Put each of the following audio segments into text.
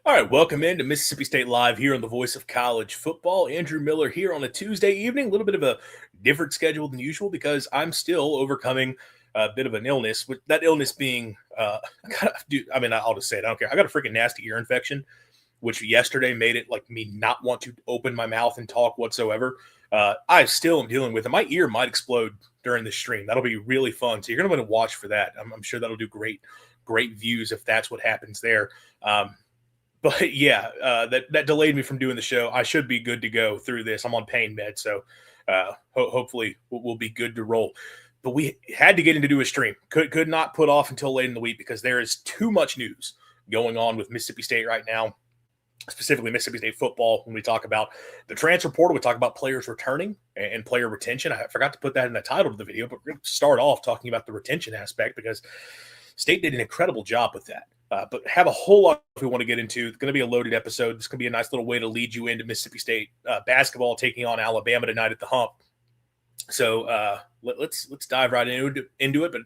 All right, welcome into Mississippi State Live here on the Voice of College Football. Andrew Miller here on a Tuesday evening. A little bit of a different schedule than usual because I'm still overcoming a bit of an illness. With that illness being, I'll just say it. I don't care. I got a freaking nasty ear infection, which yesterday made it like me not want to open my mouth and talk whatsoever. I still am dealing with it. My ear might explode during the stream. That'll be really fun. So you're going to want to watch for that. I'm sure that'll do great views if that's what happens there. But yeah, that delayed me from doing the show. I should be good to go through this. I'm on pain meds, so hopefully we'll be good to roll. But we had to get in to do a stream. Could not put off until late in the week because there is too much news going on with Mississippi State right now, specifically Mississippi State football. When we talk about the transfer portal, we talk about players returning and player retention. I forgot to put that in the title of the video, but we're going to start off talking about the retention aspect because State did an incredible job with that. But have a whole lot if we want to get into. It's going to be a loaded episode. This could be a nice little way to lead you into Mississippi State basketball taking on Alabama tonight at the Hump. So let's dive right into it. But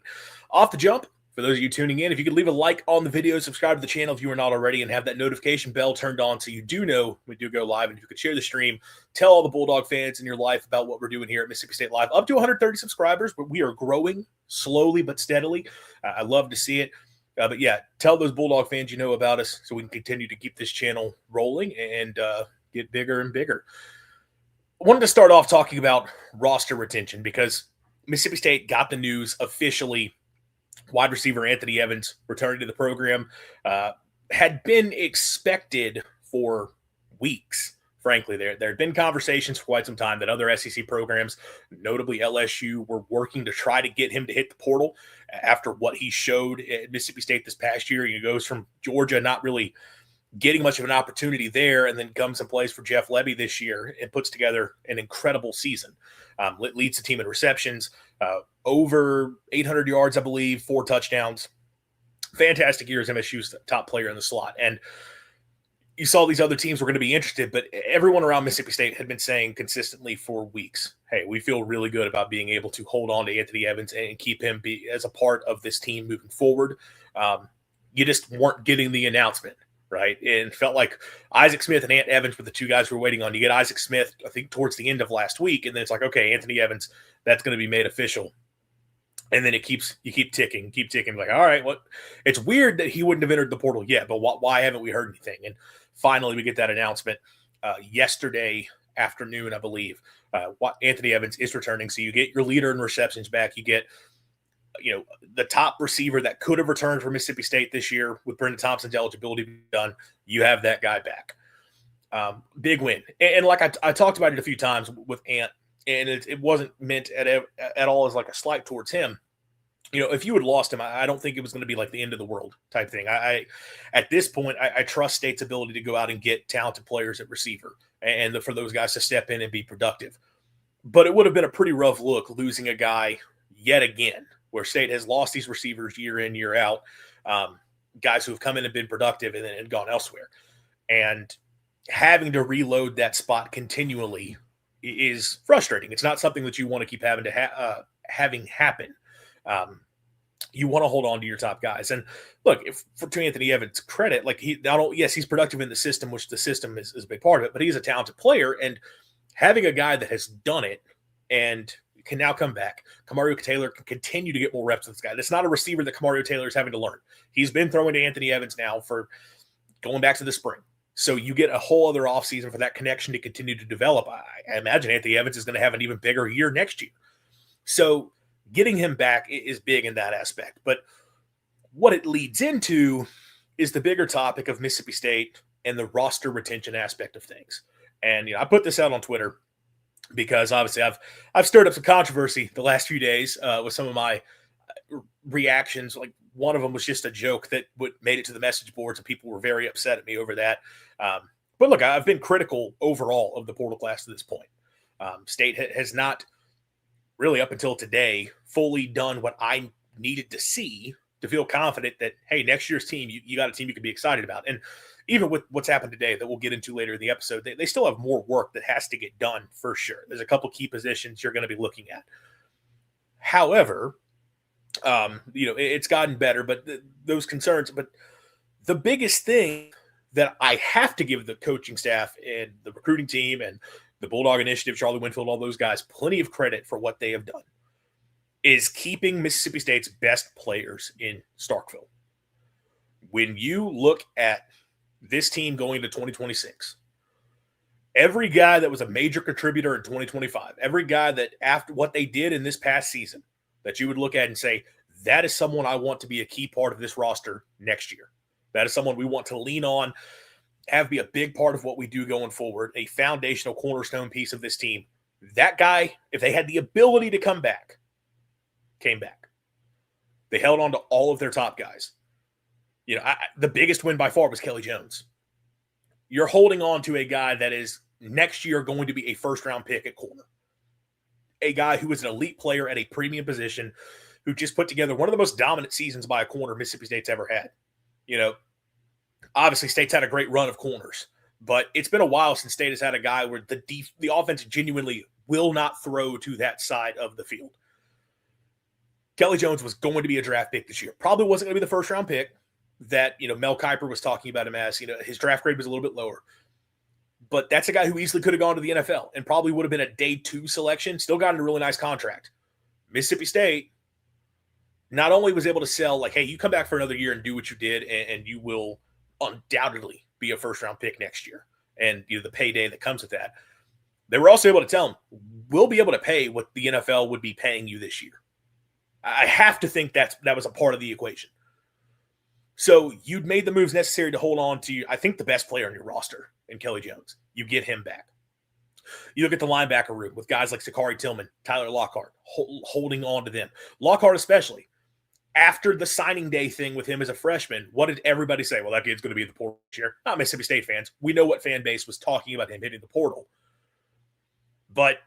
off the jump, for those of you tuning in, if you could leave a like on the video, subscribe to the channel if you are not already, and have that notification bell turned on so you do know we do go live. And if you could share the stream, tell all the Bulldog fans in your life about what we're doing here at Mississippi State Live. Up to 130 subscribers, but we are growing slowly but steadily. I love to see it. But yeah, tell those Bulldog fans you know about us so we can continue to keep this channel rolling and get bigger and bigger. I wanted to start off talking about roster retention because Mississippi State got the news officially. Wide receiver Anthony Evans returning to the program had been expected for weeks. Frankly, there had been conversations for quite some time that other SEC programs, notably LSU, were working to try to get him to hit the portal after what he showed at Mississippi State this past year. He goes from Georgia not really getting much of an opportunity there and then comes and plays for Jeff Lebby this year and puts together an incredible season. Leads the team in receptions, over 800 yards, I believe, 4 touchdowns. Fantastic year as MSU's top player in the slot. And you saw these other teams were going to be interested, but everyone around Mississippi State had been saying consistently for weeks, hey, we feel really good about being able to hold on to Anthony Evans and keep him as a part of this team moving forward. You just weren't getting the announcement, right? And it felt like Isaac Smith and Ant Evans were the two guys we were waiting on. You get Isaac Smith, I think, towards the end of last week, and then it's like, okay, Anthony Evans, that's going to be made official. And then you keep ticking. Like, all right, what? It's weird that he wouldn't have entered the portal yet, but why haven't we heard anything? And finally, we get that announcement yesterday afternoon, I believe. Anthony Evans is returning, so you get your leader in receptions back. You get, the top receiver that could have returned for Mississippi State this year with Brendan Thompson's eligibility done. You have that guy back. Big win, and like I talked about it a few times with Ant. And it wasn't meant at all as like a slight towards him. If you had lost him, I don't think it was going to be like the end of the world type thing. At this point, I trust State's ability to go out and get talented players at receiver and for those guys to step in and be productive. But it would have been a pretty rough look losing a guy yet again, where State has lost these receivers year in, year out, guys who have come in and been productive and then had gone elsewhere. And having to reload that spot continually is frustrating. It's not something that you want to keep having to having happen. You want to hold on to your top guys. And look, to Anthony Evans' credit, like he's productive in the system, which the system is a big part of it, but he's a talented player. And having a guy that has done it and can now come back, Kamario Taylor can continue to get more reps with this guy. That's not a receiver that Kamario Taylor is having to learn. He's been throwing to Anthony Evans now for going back to the spring. So you get a whole other offseason for that connection to continue to develop. I imagine Anthony Evans is going to have an even bigger year next year. So getting him back is big in that aspect. But what it leads into is the bigger topic of Mississippi State and the roster retention aspect of things. And I put this out on Twitter because obviously I've stirred up some controversy the last few days with some of my reactions. Like one of them was just a joke that made it to the message boards, and people were very upset at me over that. But look, I've been critical overall of the portal class to this point. State has not really, up until today, fully done what I needed to see to feel confident that, hey, next year's team, you got a team you can be excited about. And even with what's happened today that we'll get into later in the episode, they still have more work that has to get done for sure. There's a couple key positions you're going to be looking at. However, it's gotten better, but those concerns. But the biggest thing that I have to give the coaching staff and the recruiting team and the Bulldog Initiative, Charlie Winfield, all those guys, plenty of credit for what they have done, is keeping Mississippi State's best players in Starkville. When you look at this team going to 2026, every guy that was a major contributor in 2025, every guy that after what they did in this past season, that you would look at and say, that is someone I want to be a key part of this roster next year. That is someone we want to lean on, have be a big part of what we do going forward, a foundational cornerstone piece of this team. That guy, if they had the ability to come back, came back. They held on to all of their top guys. You know, the biggest win by far was Kelly Jones. You're holding on to a guy that is next year going to be a first-round pick at corner. A guy who is an elite player at a premium position, who just put together one of the most dominant seasons by a corner Mississippi State's ever had. You know, obviously State's had a great run of corners, but it's been a while since State has had a guy where the offense genuinely will not throw to that side of the field. Kelly Jones was going to be a draft pick this year. Probably wasn't going to be the first-round pick that, you know, Mel Kiper was talking about him as. You know, his draft grade was a little bit lower. But that's a guy who easily could have gone to the NFL and probably would have been a day 2 selection, still got a really nice contract. Mississippi State not only was able to sell, like, hey, you come back for another year and do what you did, and you will undoubtedly be a first-round pick next year. And, you know, the payday that comes with that. They were also able to tell him, we'll be able to pay what the NFL would be paying you this year. I have to think that was a part of the equation. So you'd made the moves necessary to hold on to, I think, the best player on your roster in Kelly Jones. You get him back. You look at the linebacker room with guys like Sakari Tillman, Tyler Lockhart, holding on to them. Lockhart especially. After the signing day thing with him as a freshman, what did everybody say? Well, that kid's going to be in the portal this year. Not Mississippi State fans. We know what fan base was talking about him hitting the portal. But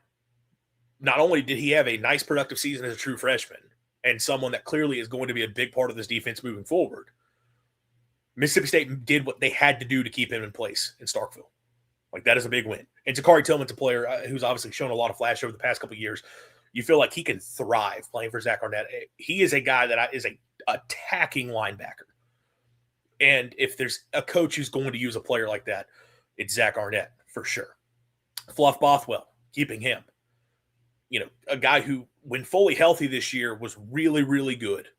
not only did he have a nice productive season as a true freshman and someone that clearly is going to be a big part of this defense moving forward, Mississippi State did what they had to do to keep him in place in Starkville. Like, that is a big win. And Sakari Tillman's a player who's obviously shown a lot of flash over the past couple of years. You feel like he can thrive playing for Zach Arnett. He is a guy that is a attacking linebacker. And if there's a coach who's going to use a player like that, it's Zach Arnett for sure. Fluff Bothwell, keeping him. You know, a guy who, when fully healthy this year, was really, really good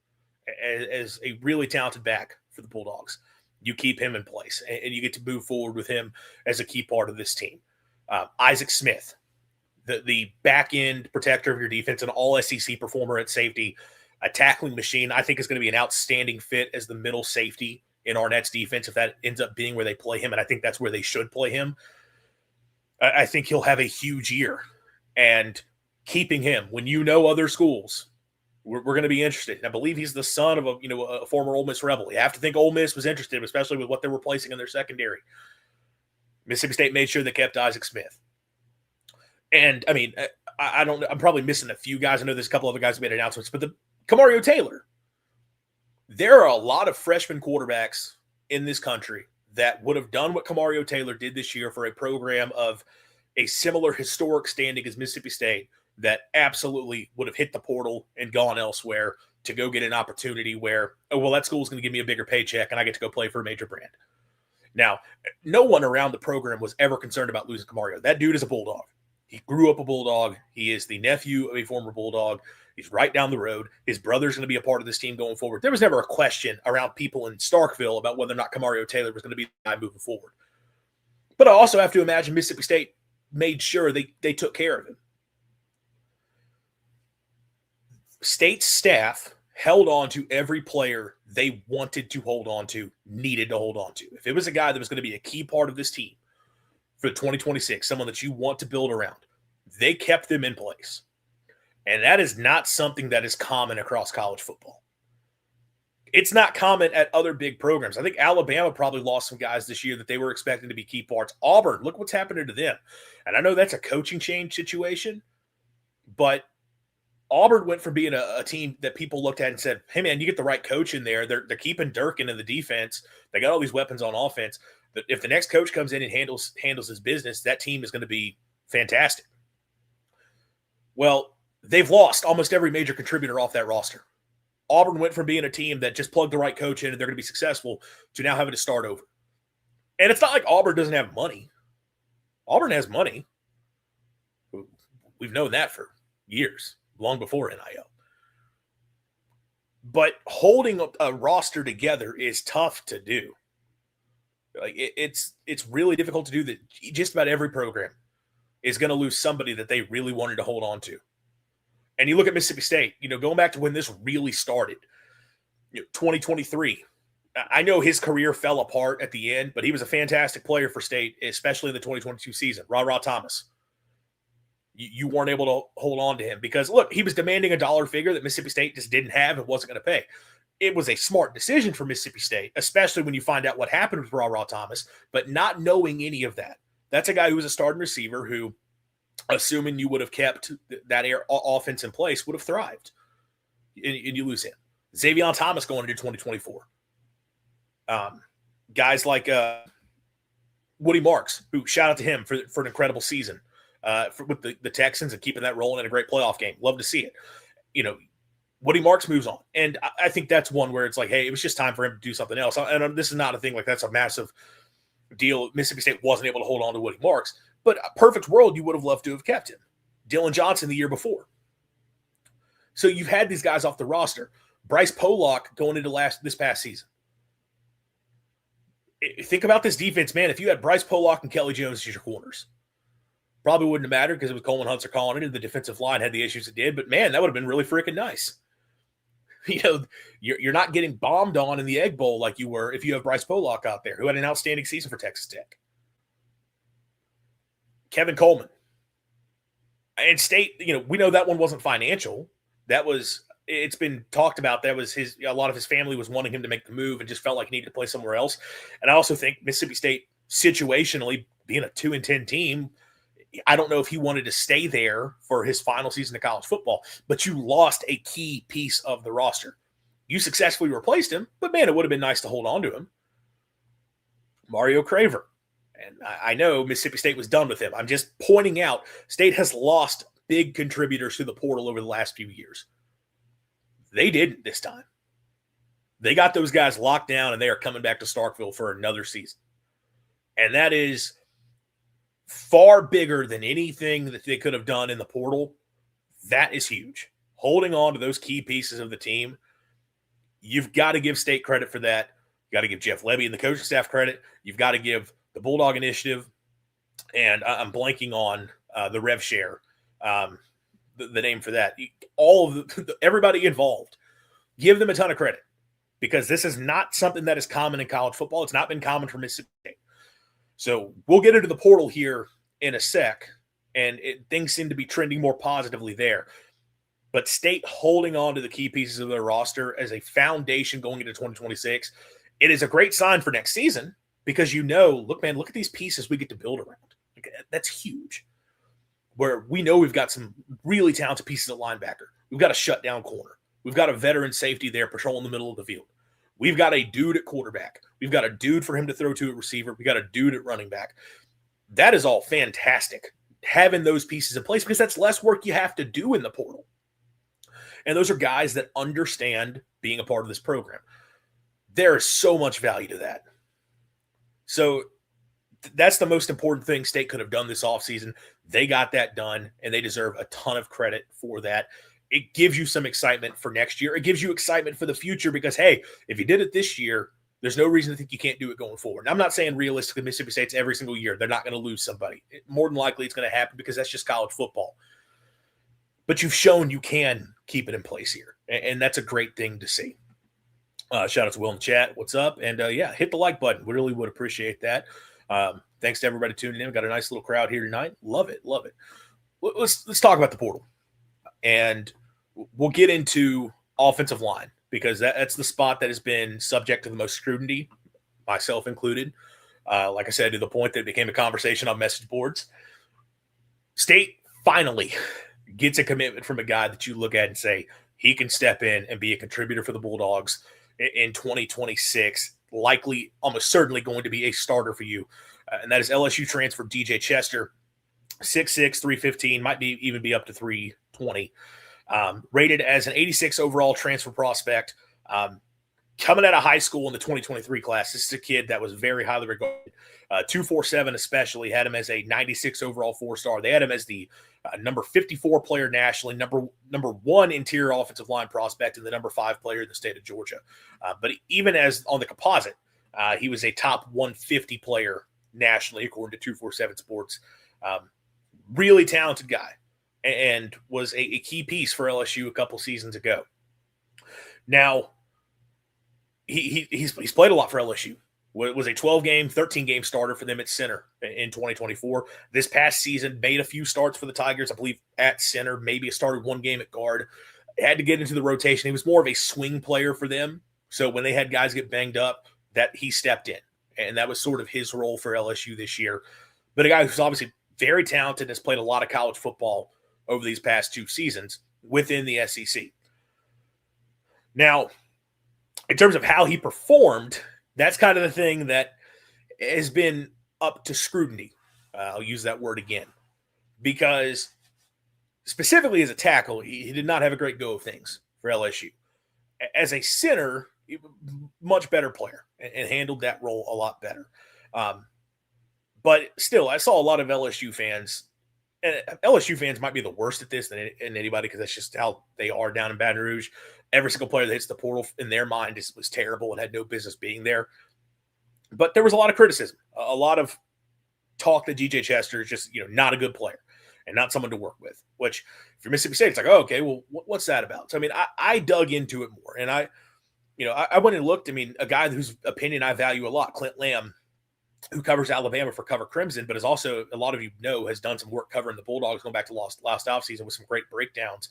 as a really talented back for the Bulldogs. You keep him in place, and you get to move forward with him as a key part of this team. Isaac Smith, the back-end protector of your defense, an all-SEC performer at safety, a tackling machine, I think is going to be an outstanding fit as the middle safety in Arnett's defense if that ends up being where they play him, and I think that's where they should play him. I think he'll have a huge year, and keeping him, when you know other schools, we're going to be interested. And I believe he's the son of a former Ole Miss Rebel. You have to think Ole Miss was interested, especially with what they were placing in their secondary. Mississippi State made sure they kept Isaac Smith. And, I mean, I'm probably missing a few guys. I know there's a couple other guys who made announcements, but Kamario Taylor. There are a lot of freshman quarterbacks in this country that would have done what Kamario Taylor did this year for a program of a similar historic standing as Mississippi State that absolutely would have hit the portal and gone elsewhere to go get an opportunity where, oh, well, that school's going to give me a bigger paycheck and I get to go play for a major brand. Now, no one around the program was ever concerned about losing Kamario. That dude is a Bulldog. He grew up a Bulldog. He is the nephew of a former Bulldog. He's right down the road. His brother's going to be a part of this team going forward. There was never a question around people in Starkville about whether or not Kamario Taylor was going to be the guy moving forward. But I also have to imagine Mississippi State made sure they took care of him. State's staff held on to every player they wanted to hold on to, needed to hold on to. If it was a guy that was going to be a key part of this team for 2026, someone that you want to build around, they kept them in place. And that is not something that is common across college football. It's not common at other big programs. I think Alabama probably lost some guys this year that they were expecting to be key parts. Auburn, look what's happening to them. And I know that's a coaching change situation, but Auburn went from being a team that people looked at and said, hey, man, you get the right coach in there. They're keeping Durkin in the defense. They got all these weapons on offense. But if the next coach comes in and handles his business, that team is going to be fantastic. Well, they've lost almost every major contributor off that roster. Auburn went from being a team that just plugged the right coach in and they're going to be successful to now having to start over. And it's not like Auburn doesn't have money. Auburn has money. We've known that for years, long before NIL. But holding a roster together is tough to do. Like it's really difficult to do that. Just about every program is going to lose somebody that they really wanted to hold on to. And you look at Mississippi State, going back to when this really started, 2023. I know his career fell apart at the end, but he was a fantastic player for State, especially in the 2022 season. Ra Thomas. You weren't able to hold on to him because, look, he was demanding a dollar figure that Mississippi State just didn't have and wasn't going to pay. It was a smart decision for Mississippi State, especially when you find out what happened with Ra Thomas, but not knowing any of that. That's a guy who was a starting receiver who, assuming you would have kept that offense in place, would have thrived. And you lose him. Xavier Thomas going into 2024. Guys like Woody Marks, who shout out to him for an incredible season with the Texans and keeping that rolling in a great playoff game. Love to see it. Woody Marks moves on. And I think that's one where it's like, hey, it was just time for him to do something else. And this is not a thing like that's a massive deal. Mississippi State wasn't able to hold on to Woody Marks. But a perfect world, you would have loved to have kept him. Dylan Johnson the year before. So you've had these guys off the roster. Bryce Pollock going into this past season. Think about this defense, man. If you had Bryce Pollock and Kelly Jones as your corners, probably wouldn't have mattered because it was Coleman Hunter calling it, and the defensive line had the issues it did. But, man, that would have been really freaking nice. You're not getting bombed on in the Egg Bowl like you were if you have Bryce Pollock out there, who had an outstanding season for Texas Tech. Kevin Coleman. And State, we know that one wasn't financial. It's been talked about. That was a lot of his family was wanting him to make the move and just felt like he needed to play somewhere else. And I also think Mississippi State, situationally, being a 2-10 team, I don't know if he wanted to stay there for his final season of college football, but you lost a key piece of the roster. You successfully replaced him, but man, it would have been nice to hold on to him. Mario Craver. And I know Mississippi State was done with him. I'm just pointing out State has lost big contributors to the portal over the last few years. They didn't this time. They got those guys locked down, and they are coming back to Starkville for another season. And that is far bigger than anything that they could have done in the portal. That is huge. Holding on to those key pieces of the team, you've got to give State credit for that. You got to give Jeff Lebby and the coaching staff credit. You've got to give the Bulldog Initiative, and I'm blanking on the Rev Share, the name for that. All of everybody involved, give them a ton of credit because this is not something that is common in college football. It's not been common for Mississippi State. So we'll get into the portal here in a sec, and things seem to be trending more positively there. But State holding on to the key pieces of their roster as a foundation going into 2026, it is a great sign for next season because look, man, look at these pieces we get to build around. That's huge. Where we know we've got some really talented pieces at linebacker. We've got a shutdown corner. We've got a veteran safety there patrolling the middle of the field. We've got a dude at quarterback. We've got a dude for him to throw to at receiver. We got a dude at running back. That is all fantastic, having those pieces in place because that's less work you have to do in the portal. And those are guys that understand being a part of this program. There is so much value to that. So that's the most important thing State could have done this offseason. They got that done, and they deserve a ton of credit for that. It gives you some excitement for next year. It gives you excitement for the future because, hey, if you did it this year, there's no reason to think you can't do it going forward. And I'm not saying realistically Mississippi State's every single year. They're not going to lose somebody. More than likely it's going to happen because that's just college football. But you've shown you can keep it in place here, and that's a great thing to see. Shout out to Will in the chat. What's up? And, hit the like button. We really would appreciate that. Thanks to everybody tuning in. We've got a nice little crowd here tonight. Love it. Love it. Let's talk about the portal. And we'll get into offensive line because that's the spot that has been subject to the most scrutiny, myself included. Like I said, to the point that it became a conversation on message boards. State finally gets a commitment from a guy that you look at and say he can step in and be a contributor for the Bulldogs in 2026, likely, almost certainly going to be a starter for you. And that is LSU transfer DJ Chester, 6'6", 315, might even be up to 320. Rated as an 86 overall transfer prospect. coming out of high school in the 2023 class, this is a kid that was very highly regarded. 247 especially had him as a 96 overall 4-star. They had him as the number 54 player nationally, number one interior offensive line prospect, and the number 5 player in the state of Georgia. But even as on the composite, he was a top 150 player nationally, according to 247 Sports. Really talented guy, and was a key piece for LSU a couple seasons ago. Now, he's played a lot for LSU. Was a 12-game, 13-game starter for them at center in 2024. This past season, made a few starts for the Tigers, I believe, at center. Maybe started one game at guard. Had to get into the rotation. He was more of a swing player for them. So when they had guys get banged up, that he stepped in. And that was sort of his role for LSU this year. But a guy who's obviously very talented, has played a lot of college football over these past 2 seasons within the SEC. Now, in terms of how he performed, that's kind of the thing that has been up to scrutiny. I'll use that word again. Because specifically as a tackle, he did not have a great go of things for LSU. As a center, much better player and handled that role a lot better. But still, I saw a lot of LSU fans, and LSU fans might be the worst at this than anybody because that's just how they are down in Baton Rouge. Every single player that hits the portal in their mind was terrible and had no business being there. But there was a lot of criticism, a lot of talk that DJ Chester is just, not a good player and not someone to work with, which if you're Mississippi State, it's like, oh, okay, well, what's that about? So, I mean, I dug into it more, and I went and looked. I mean, a guy whose opinion I value a lot, Clint Lamb, who covers Alabama for Cover Crimson, but is also, a lot of you know, has done some work covering the Bulldogs going back to last offseason with some great breakdowns.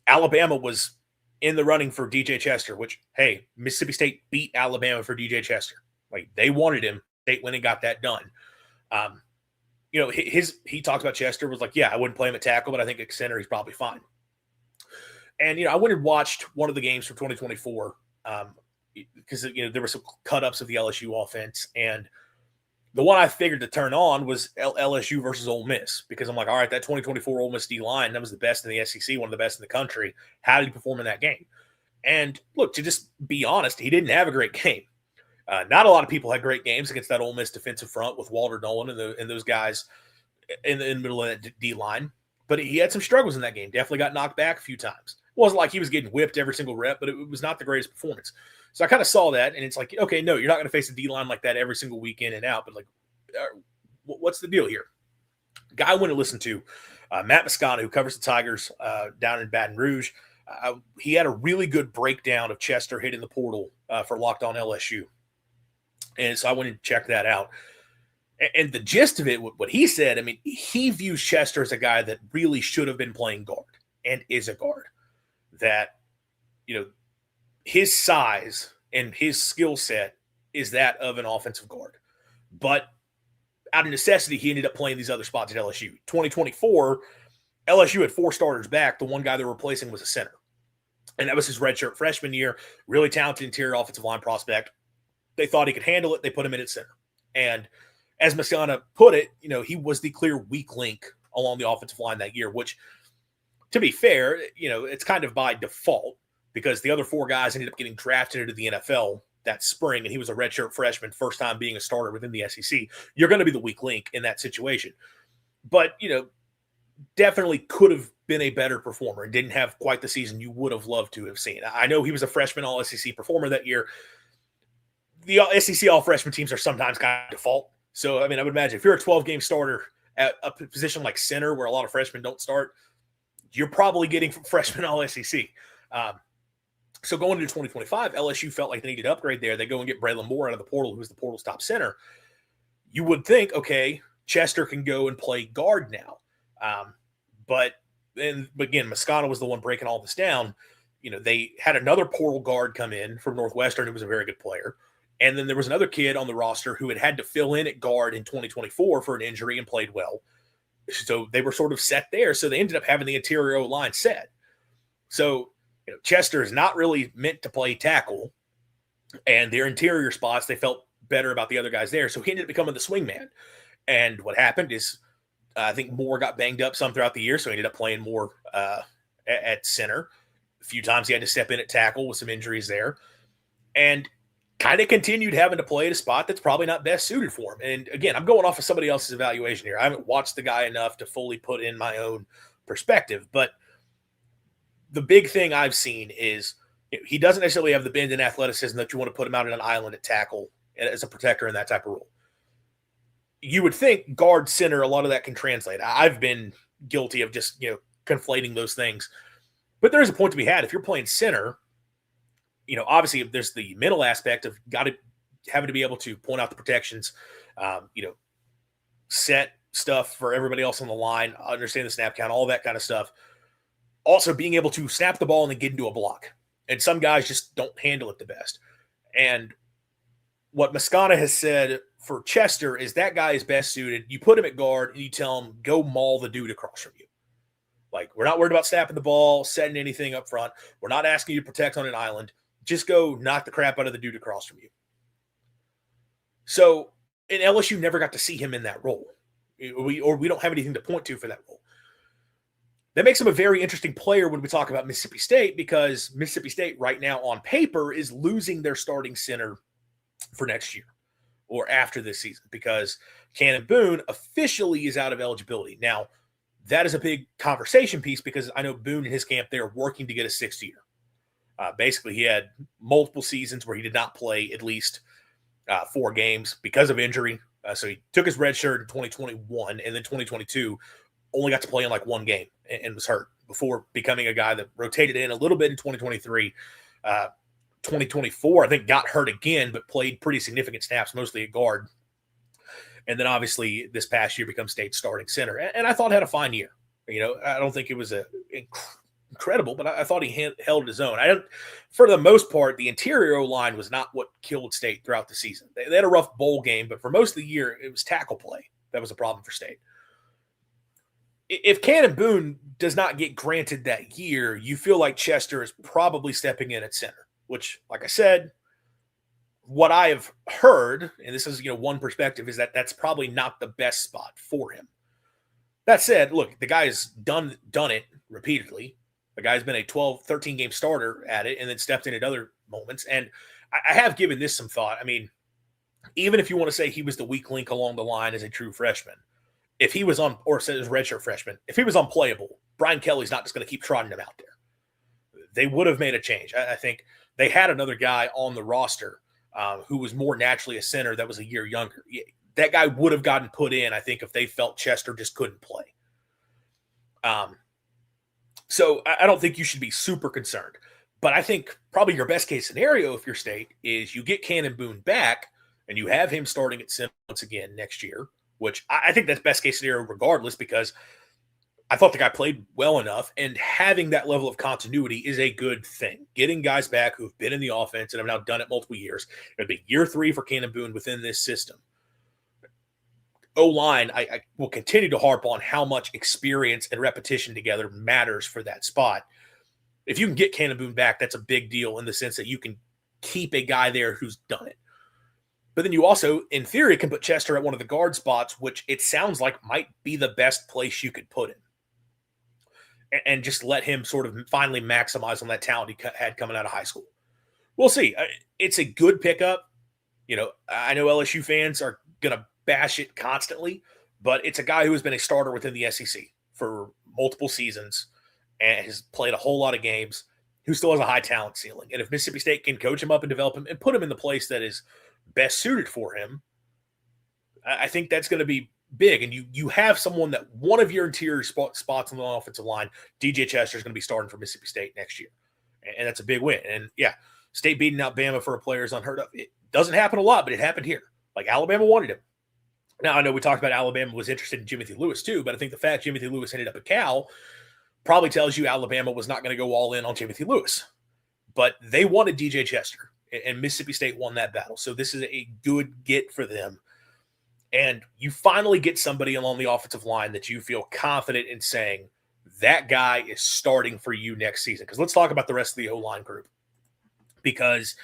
Alabama was in the running for DJ Chester, which, hey, Mississippi State beat Alabama for DJ Chester. Like, they wanted him. State went and got that done. He talked about Chester, was like, yeah, I wouldn't play him at tackle, but I think at center he's probably fine. And, I went and watched one of the games from 2024 because, there were some cut-ups of the LSU offense. And the one I figured to turn on was LSU versus Ole Miss, because I'm like, all right, that 2024 Ole Miss D-line, that was the best in the SEC, one of the best in the country. How did he perform in that game? And look, to just be honest, he didn't have a great game. Not a lot of people had great games against that Ole Miss defensive front with Walter Nolan and those guys in the middle of that D-line. But he had some struggles in that game. Definitely got knocked back a few times. It wasn't like he was getting whipped every single rep, but it was not the greatest performance. So I kind of saw that, and it's like, okay, no, you're not going to face a D-line like that every single week in and out, but like, what's the deal here? Guy I went to listen to, Matt Moscona, who covers the Tigers down in Baton Rouge, he had a really good breakdown of Chester hitting the portal for Locked On LSU. And so I went and checked that out. And the gist of it, what he said, I mean, he views Chester as a guy that really should have been playing guard and is a guard. That, his size and his skill set is that of an offensive guard. But out of necessity, he ended up playing these other spots at LSU. 2024, LSU had 4 starters back. The one guy they were replacing was a center. And that was his redshirt freshman year. Really talented interior offensive line prospect. They thought he could handle it. They put him in at center. And as Moscona put it, he was the clear weak link along the offensive line that year, which, to be fair, it's kind of by default because the other 4 guys ended up getting drafted into the NFL that spring, and he was a redshirt freshman, first time being a starter within the SEC. You're going to be the weak link in that situation. But, definitely could have been a better performer and didn't have quite the season you would have loved to have seen. I know he was a freshman all-SEC performer that year. The SEC all-freshman teams are sometimes kind of default. So, I mean, I would imagine if you're a 12-game starter at a position like center where a lot of freshmen don't start, you're probably getting freshmen all-SEC. So going into 2025, LSU felt like they needed to upgrade there. They go and get Braylon Moore out of the portal, who's the portal's top center. You would think, okay, Chester can go and play guard now. But again, Moscona was the one breaking all this down. They had another portal guard come in from Northwestern who was a very good player. And then there was another kid on the roster who had to fill in at guard in 2024 for an injury and played well. So they were sort of set there. So they ended up having the interior line set. So Chester is not really meant to play tackle, and their interior spots, they felt better about the other guys there. So he ended up becoming the swing man. And what happened is I think Moore got banged up some throughout the year, so he ended up playing more at center. A few times he had to step in at tackle with some injuries there. and kind of continued having to play at a spot that's probably not best suited for him. And again, I'm going off of somebody else's evaluation here. I haven't watched the guy enough to fully put in my own perspective, but the big thing I've seen is he doesn't necessarily have the bend in athleticism that you want to put him out on an island at tackle as a protector in that type of role. You would think guard center, a lot of that can translate. I've been guilty of just, conflating those things. But there is a point to be had. If you're playing center, obviously there's the mental aspect of having to be able to point out the protections, set stuff for everybody else on the line, understand the snap count, all that kind of stuff. Also being able to snap the ball and then get into a block. And some guys just don't handle it the best. And what Mascana has said for Chester is that guy is best suited. You put him at guard and you tell him, go maul the dude across from you. Like, we're not worried about snapping the ball, setting anything up front. We're not asking you to protect on an island. Just go knock the crap out of the dude across from you. So, in LSU never got to see him in that role. We don't have anything to point to for that role. That makes him a very interesting player when we talk about Mississippi State, because Mississippi State right now on paper is losing their starting center for next year or after this season, because Cannon Boone officially is out of eligibility. Now, that is a big conversation piece because I know Boone and his camp, they're working to get a sixth year. Basically, he had multiple seasons where he did not play at least 4 games because of injury. So he took his red shirt in 2021, and then 2022 only got to play in like 1 game and was hurt before becoming a guy that rotated in a little bit in 2023. 2024, I think, got hurt again, but played pretty significant snaps, mostly at guard. And then obviously this past year becomes State starting center. And I thought had a fine year. I don't think it was incredible, but I thought he held his own. For the most part, the interior O-line was not what killed State throughout the season. They had a rough bowl game, but for most of the year, it was tackle play that was a problem for State. If Cannon Boone does not get granted that year, you feel like Chester is probably stepping in at center, which, like I said, what I have heard, and this is one perspective, is that that's probably not the best spot for him. That said, look, the guy has done it repeatedly. The guy's been a 12, 13-game starter at it and then stepped in at other moments. And I have given this some thought. I mean, even if you want to say he was the weak link along the line as a true freshman, if he was on, or says redshirt freshman, if he was unplayable, Brian Kelly's not just going to keep trotting him out there. They would have made a change. I think they had another guy on the roster who was more naturally a center that was a year younger. That guy would have gotten put in, I think, if they felt Chester just couldn't play. So I don't think you should be super concerned. But I think probably your best case scenario if you're State is you get Cannon Boone back and you have him starting at center once again next year, which I think that's best case scenario regardless, because I thought the guy played well enough, and having that level of continuity is a good thing. Getting guys back who've been in the offense and have now done it multiple years. It'll be year 3 for Cannon Boone within this system. O-line, I will continue to harp on how much experience and repetition together matters for that spot. If you can get Cannon Boone back, that's a big deal in the sense that you can keep a guy there who's done it. But then you also, in theory, can put Chester at one of the guard spots, which it sounds like might be the best place you could put him. And just let him sort of finally maximize on that talent he had coming out of high school. We'll see. It's a good pickup. I know LSU fans are going to bash it constantly, but it's a guy who has been a starter within the SEC for multiple seasons and has played a whole lot of games, who still has a high talent ceiling. And if Mississippi State can coach him up and develop him and put him in the place that is best suited for him, I think that's going to be big. And you have someone that one of your interior spots on the offensive line, DJ Chester, is going to be starting for Mississippi State next year. And that's a big win. And yeah, State beating out Bama for a player is unheard of. It doesn't happen a lot, but it happened here. Like, Alabama wanted him. Now, I know we talked about Alabama was interested in Jimothy Lewis too, but I think the fact Jimothy Lewis ended up at Cal probably tells you Alabama was not going to go all in on Jimothy Lewis. But they wanted DJ Chester, and Mississippi State won that battle. So this is a good get for them. And you finally get somebody along the offensive line that you feel confident in saying, that guy is starting for you next season. Because let's talk about the rest of the O-line group. Because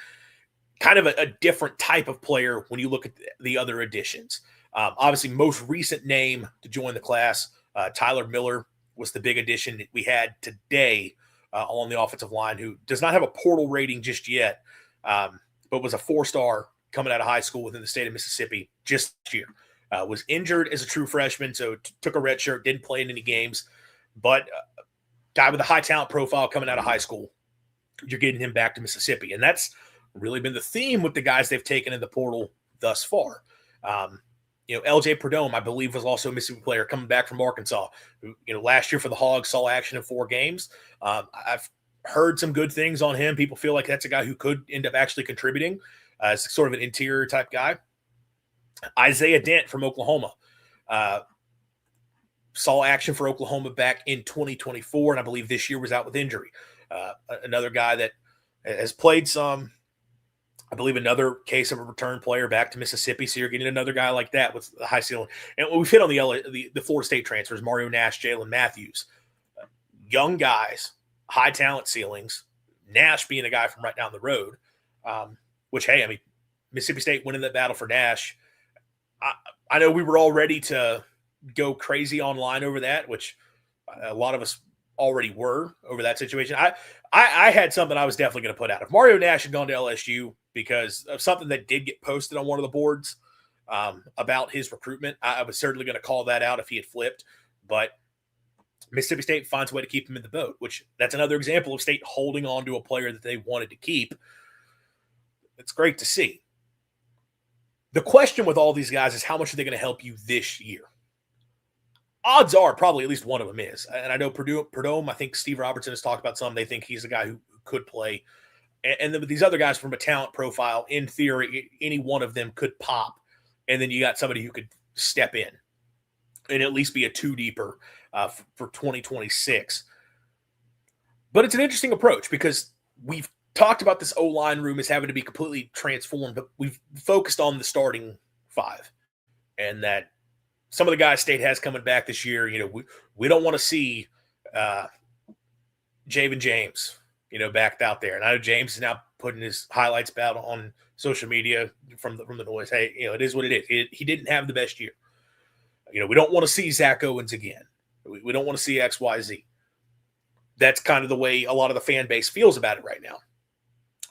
kind of a different type of player when you look at the other additions. Obviously, most recent name to join the class, Tyler Miller was the big addition that we had today along the offensive line, who does not have a portal rating just yet, but but was a 4-star coming out of high school within the state of Mississippi just this year. Was injured as a true freshman, so took a red shirt, didn't play in any games, but guy with a high talent profile coming out of high school. You're getting him back to Mississippi, and that's really been the theme with the guys they've taken in the portal thus far. LJ Perdome, I believe, was also a Mississippi player coming back from Arkansas. Last year for the Hogs, saw action in 4 games. I've heard some good things on him. People feel like that's a guy who could end up actually contributing as sort of an interior type guy. Isaiah Dent from Oklahoma saw action for Oklahoma back in 2024, and I believe this year was out with injury. Another guy that has played some. I believe another case of a return player back to Mississippi. So you're getting another guy like that with the high ceiling. And we've hit on the Florida State transfers, Mario Nash, Jalen Matthews. Young guys, high talent ceilings. Nash being a guy from right down the road, which, hey, I mean, Mississippi State winning that battle for Nash. I know we were all ready to go crazy online over that, which a lot of us already were over that situation. I had something I was definitely going to put out. If Mario Nash had gone to LSU because of something that did get posted on one of the boards about his recruitment, I was certainly going to call that out if he had flipped. But Mississippi State finds a way to keep him in the boat, which that's another example of State holding on to a player that they wanted to keep. It's great to see. The question with all these guys is how much are they going to help you this year? Odds are probably at least one of them is. And I know Perdome, I think Steve Robertson has talked about some. They think he's the guy who could play. And then with these other guys from a talent profile, in theory, any one of them could pop. And then you got somebody who could step in and at least be a 2-deeper for 2026. But it's an interesting approach because we've talked about this O-line room as having to be completely transformed, but we've focused on the starting 5 and that some of the guys State has coming back this year. We don't want to see Javen James, backed out there. And I know James is now putting his highlights out on social media from the noise. Hey, it is what it is. He didn't have the best year. We don't want to see Zach Owens again. We don't want to see XYZ. That's kind of the way a lot of the fan base feels about it right now.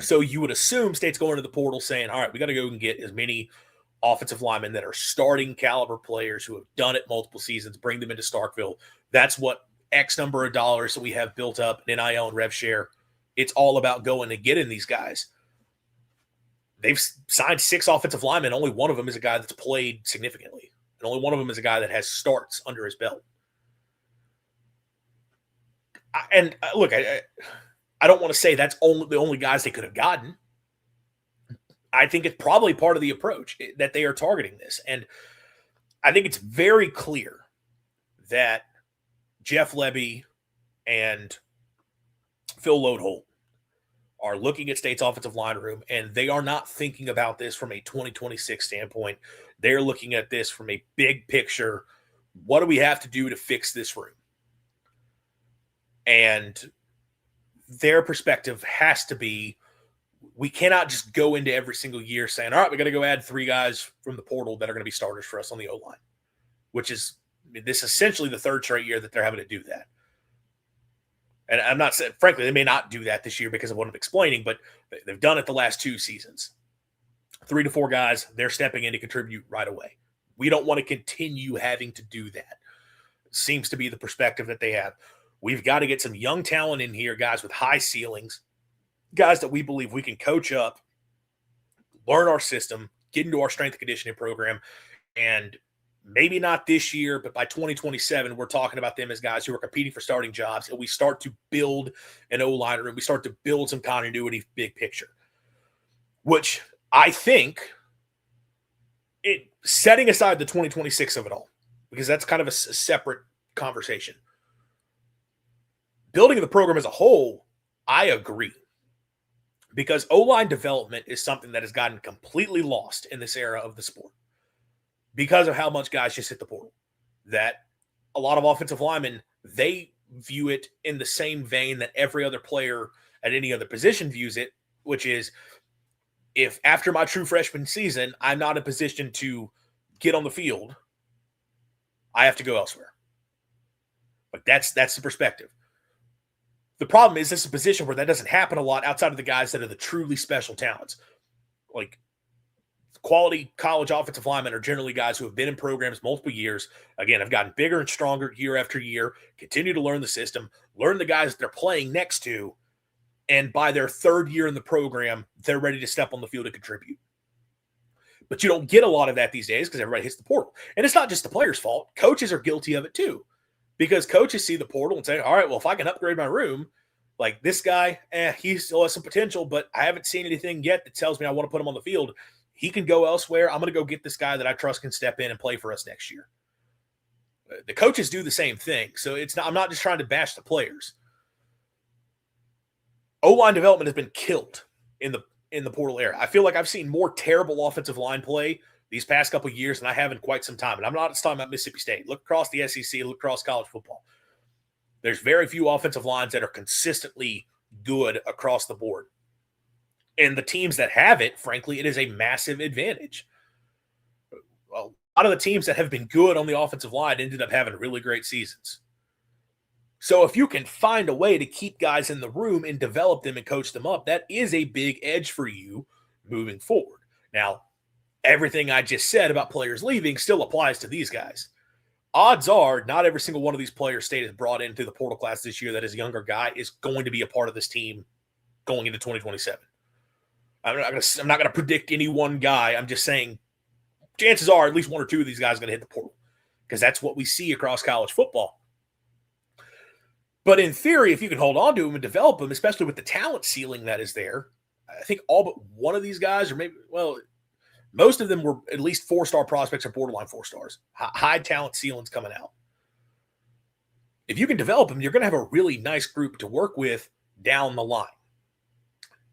So you would assume State's going to the portal saying, all right, we got to go and get as many offensive linemen that are starting caliber players who have done it multiple seasons, bring them into Starkville. That's what X number of dollars that we have built up in NIL and rev share. It's all about going and getting these guys. They've signed 6 offensive linemen. Only one of them is a guy that's played significantly. And only one of them is a guy that has starts under his belt. Look, I don't want to say that's the only guys they could have gotten. I think it's probably part of the approach that they are targeting this. And I think it's very clear that Jeff Lebby and Phil Lodeholt are looking at State's offensive line room, and they are not thinking about this from a 2026 standpoint. They're looking at this from a big picture. What do we have to do to fix this room? And their perspective has to be, we cannot just go into every single year saying, all right, we got to go add 3 guys from the portal that are going to be starters for us on the O-line, which is this essentially the 3rd straight year that they're having to do that. And I'm not saying, frankly, they may not do that this year because of what I'm explaining, but they've done it the last 2 seasons. 3 to 4 guys, they're stepping in to contribute right away. We don't want to continue having to do that. Seems to be the perspective that they have. We've got to get some young talent in here, guys with high ceilings, guys that we believe we can coach up, learn our system, get into our strength and conditioning program, and maybe not this year, but by 2027, we're talking about them as guys who are competing for starting jobs, and we start to build an O-line room. We start to build some continuity, big picture, which I think, setting aside the 2026 of it all, because that's kind of a separate conversation. Building the program as a whole, I agree. Because O-line development is something that has gotten completely lost in this era of the sport because of how much guys just hit the portal. That a lot of offensive linemen, they view it in the same vein that every other player at any other position views it, which is, if after my true freshman season, I'm not in a position to get on the field, I have to go elsewhere. Like that's the perspective. The problem is this is a position where that doesn't happen a lot outside of the guys that are the truly special talents. Like, quality college offensive linemen are generally guys who have been in programs multiple years. Again, have gotten bigger and stronger year after year, continue to learn the system, learn the guys that they're playing next to, and by their third year in the program, they're ready to step on the field and contribute. But you don't get a lot of that these days because everybody hits the portal. And it's not just the players' fault. Coaches are guilty of it too, because coaches see the portal and say, all right, well, if I can upgrade my room, like this guy, he still has some potential, but I haven't seen anything yet that tells me I want to put him on the field. He can go elsewhere. I'm going to go get this guy that I trust can step in and play for us next year. The coaches do the same thing. So I'm not just trying to bash the players. O-line development has been killed in the portal era. I feel like I've seen more terrible offensive line play these past couple of years than I have in quite some time. And I'm not just talking about Mississippi State. Look across the SEC, look across college football. There's very few offensive lines that are consistently good across the board. And the teams that have it, frankly, it is a massive advantage. Well, a lot of the teams that have been good on the offensive line ended up having really great seasons. So if you can find a way to keep guys in the room and develop them and coach them up, that is a big edge for you moving forward. Now, everything I just said about players leaving still applies to these guys. Odds are not every single one of these players State has brought into the portal class this year that is a younger guy is going to be a part of this team going into 2027. I'm not going to predict any one guy. I'm just saying chances are at least one or two of these guys are going to hit the portal because that's what we see across college football. But in theory, if you can hold on to them and develop them, especially with the talent ceiling that is there, I think all but one of these guys, or maybe, well, most of them were at least 4-star prospects or borderline 4 stars. High talent ceilings coming out. If you can develop them, you're going to have a really nice group to work with down the line.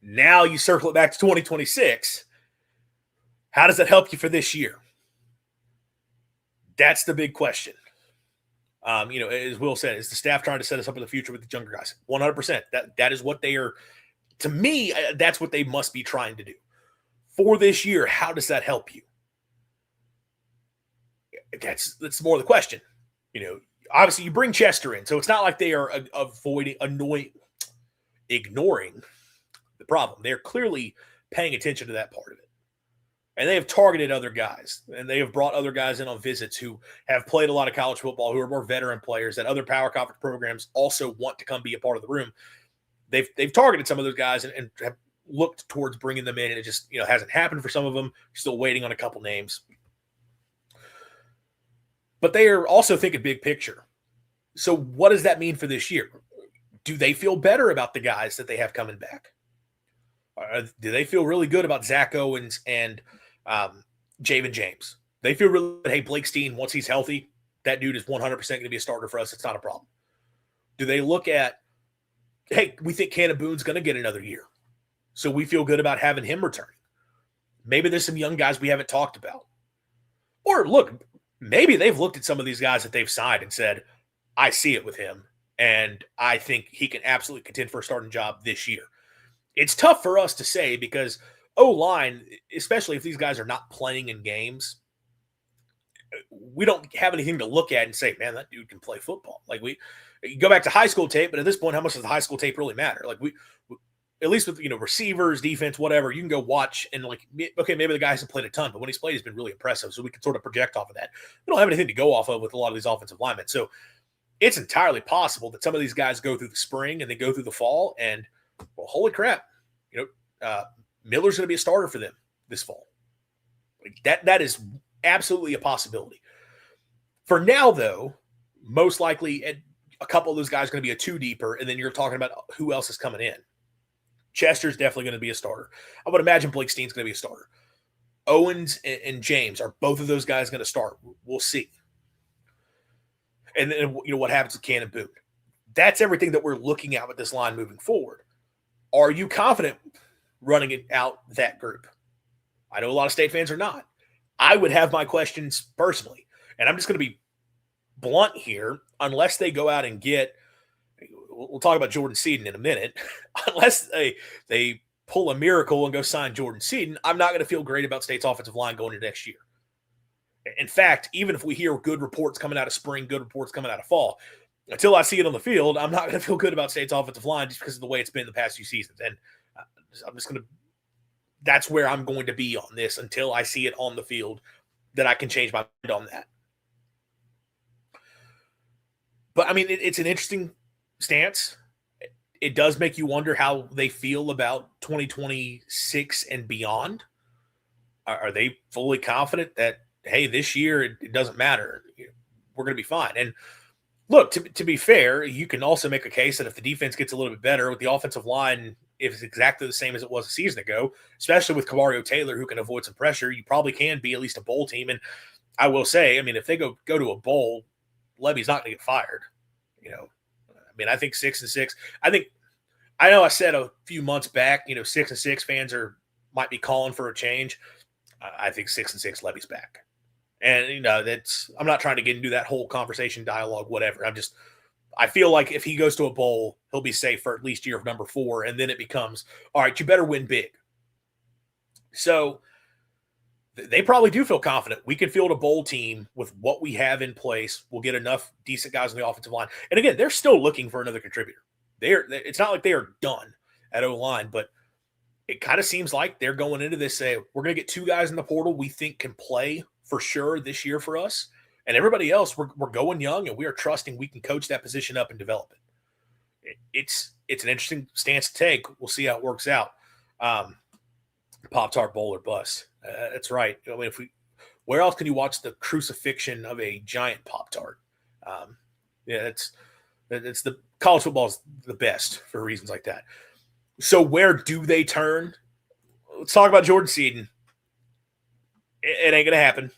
Now you circle it back to 2026. How does that help you for this year? That's the big question. As Will said, is the staff trying to set us up in the future with the younger guys? 100%. That is what they are. To me, that's what they must be trying to do. For this year, how does that help you? That's more the question. Obviously you bring Chester in, so it's not like they are ignoring the problem. They're clearly paying attention to that part of it. And they have targeted other guys, and they have brought other guys in on visits who have played a lot of college football, who are more veteran players that other power conference programs also want to come be a part of the room. They've targeted some of those guys and have looked towards bringing them in, and it just hasn't happened for some of them. Still waiting on a couple names. But they are also thinking big picture. So what does that mean for this year? Do they feel better about the guys that they have coming back? Do they feel really good about Zach Owens and Javen James? They feel really good. Hey, Blake Steen, once he's healthy, that dude is 100% going to be a starter for us. It's not a problem. Do they look at, hey, we think Cannon Boone's going to get another year, so we feel good about having him returning? Maybe there's some young guys we haven't talked about. Or look, maybe they've looked at some of these guys that they've signed and said, I see it with him, and I think he can absolutely contend for a starting job this year. It's tough for us to say because O-line, especially if these guys are not playing in games, we don't have anything to look at and say, man, that dude can play football. Like you go back to high school tape, but at this point, how much does the high school tape really matter? Like we at least with receivers, defense, whatever, you can go watch and okay, maybe the guy hasn't played a ton, but when he's played, he's been really impressive. So we can sort of project off of that. We don't have anything to go off of with a lot of these offensive linemen. So it's entirely possible that some of these guys go through the spring and they go through the fall and, well, holy crap, Miller's going to be a starter for them this fall. That is absolutely a possibility. For now, though, most likely a couple of those guys are going to be a 2-deeper, and then you're talking about who else is coming in. Chester's definitely going to be a starter. I would imagine Blake Steen's going to be a starter. Owens and James, are both of those guys going to start? We'll see. And then what happens with Cannon Boone? That's everything that we're looking at with this line moving forward. Are you confident running it out that group? I know a lot of State fans are not. I would have my questions personally. And I'm just going to be blunt here. Unless they go out and get, we'll talk about Jordan Seaton in a minute. Unless they pull a miracle and go sign Jordan Seaton, I'm not going to feel great about State's offensive line going into next year. In fact, even if we hear good reports coming out of spring, good reports coming out of fall, until I see it on the field, I'm not going to feel good about State's offensive line just because of the way it's been the past few seasons. And I'm just going to that's where I'm going to be on this until I see it on the field that I can change my mind on that. But I mean, it's an interesting stance. It does make you wonder how they feel about 2026 and beyond. Are they fully confident that, hey, this year it doesn't matter? We're going to be fine. And look, to be fair, you can also make a case that if the defense gets a little bit better with the offensive line, if it's exactly the same as it was a season ago, especially with Kamario Taylor, who can avoid some pressure, you probably can be at least a bowl team. And I will say, I mean, if they go to a bowl, Levy's not going to get fired. I mean, I think 6-6. I know I said a few months back, 6-6 fans might be calling for a change. I think 6-6 Levy's back. And, I'm not trying to get into that whole conversation, dialogue, whatever. I feel like if he goes to a bowl, he'll be safe for at least year of number 4. And then it becomes, all right, you better win big. So they probably do feel confident. We can field a bowl team with what we have in place. We'll get enough decent guys on the offensive line. And again, they're still looking for another contributor. It's not like they are done at O-line, but it kind of seems like they're going into this saying, we're going to get 2 guys in the portal we think can play for sure this year for us. And everybody else, we're going young, and we are trusting we can coach that position up and develop it. It's an interesting stance to take. We'll see how it works out. Pop-Tart bowl or bust. That's right. I mean, where else can you watch the crucifixion of a giant Pop-Tart? It's the college football is the best for reasons like that. So where do they turn? Let's talk about Jordan Seaton. It ain't going to happen.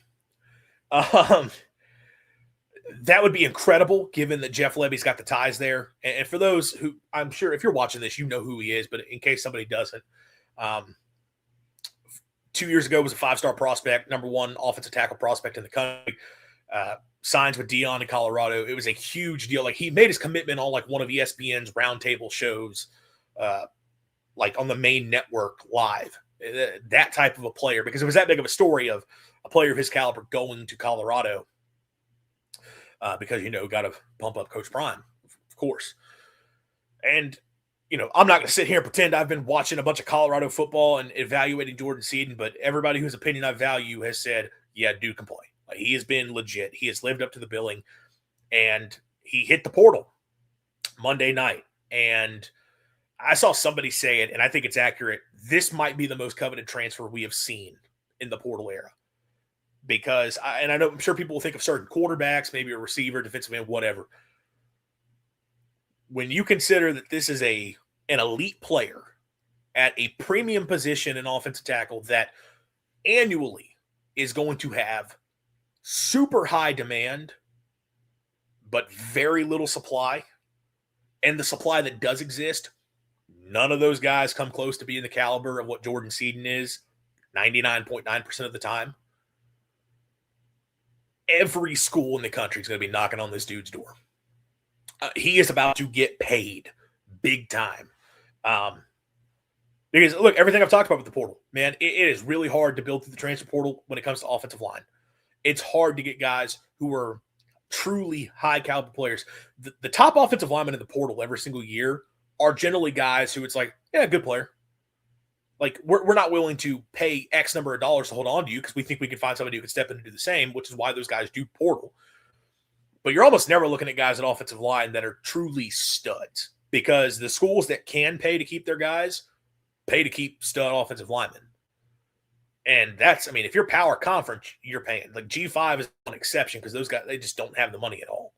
That would be incredible given that Jeff Levy's got the ties there. And for those who, I'm sure if you're watching this, you know who he is, but in case somebody doesn't, 2 years ago was a 5-star prospect, number 1 offensive tackle prospect in the country. Signs with Dion in Colorado. It was a huge deal. Like, he made his commitment on like one of ESPN's roundtable shows, like on the main network live. That type of a player, because it was that big of a story of a player of his caliber going to Colorado. Because, got to pump up Coach Prime, of course. And, I'm not going to sit here and pretend I've been watching a bunch of Colorado football and evaluating Jordan Seaton, but everybody whose opinion I value has said, yeah, dude can play. He has been legit. He has lived up to the billing, and he hit the portal Monday night. And I saw somebody say it, and I think it's accurate. This might be the most coveted transfer we have seen in the portal era. Because, I'm sure people will think of certain quarterbacks, maybe a receiver, defensive end, whatever. When you consider that this is an elite player at a premium position in offensive tackle that annually is going to have super high demand, but very little supply, and the supply that does exist, none of those guys come close to being the caliber of what Jordan Seaton is 99.9% of the time. Every school in the country is going to be knocking on this dude's door. He is about to get paid big time. Because, look, everything I've talked about with the portal, man, it is really hard to build through the transfer portal when it comes to offensive line. It's hard to get guys who are truly high-caliber players. The top offensive linemen in the portal every single year are generally guys who it's like, yeah, good player. Like, we're not willing to pay X number of dollars to hold on to you because we think we can find somebody who can step in and do the same, which is why those guys do portal. But you're almost never looking at guys at offensive line that are truly studs, because the schools that can pay to keep their guys pay to keep stud offensive linemen. And that's, if you're power conference, you're paying. Like, G5 is an exception because those guys, they just don't have the money at all.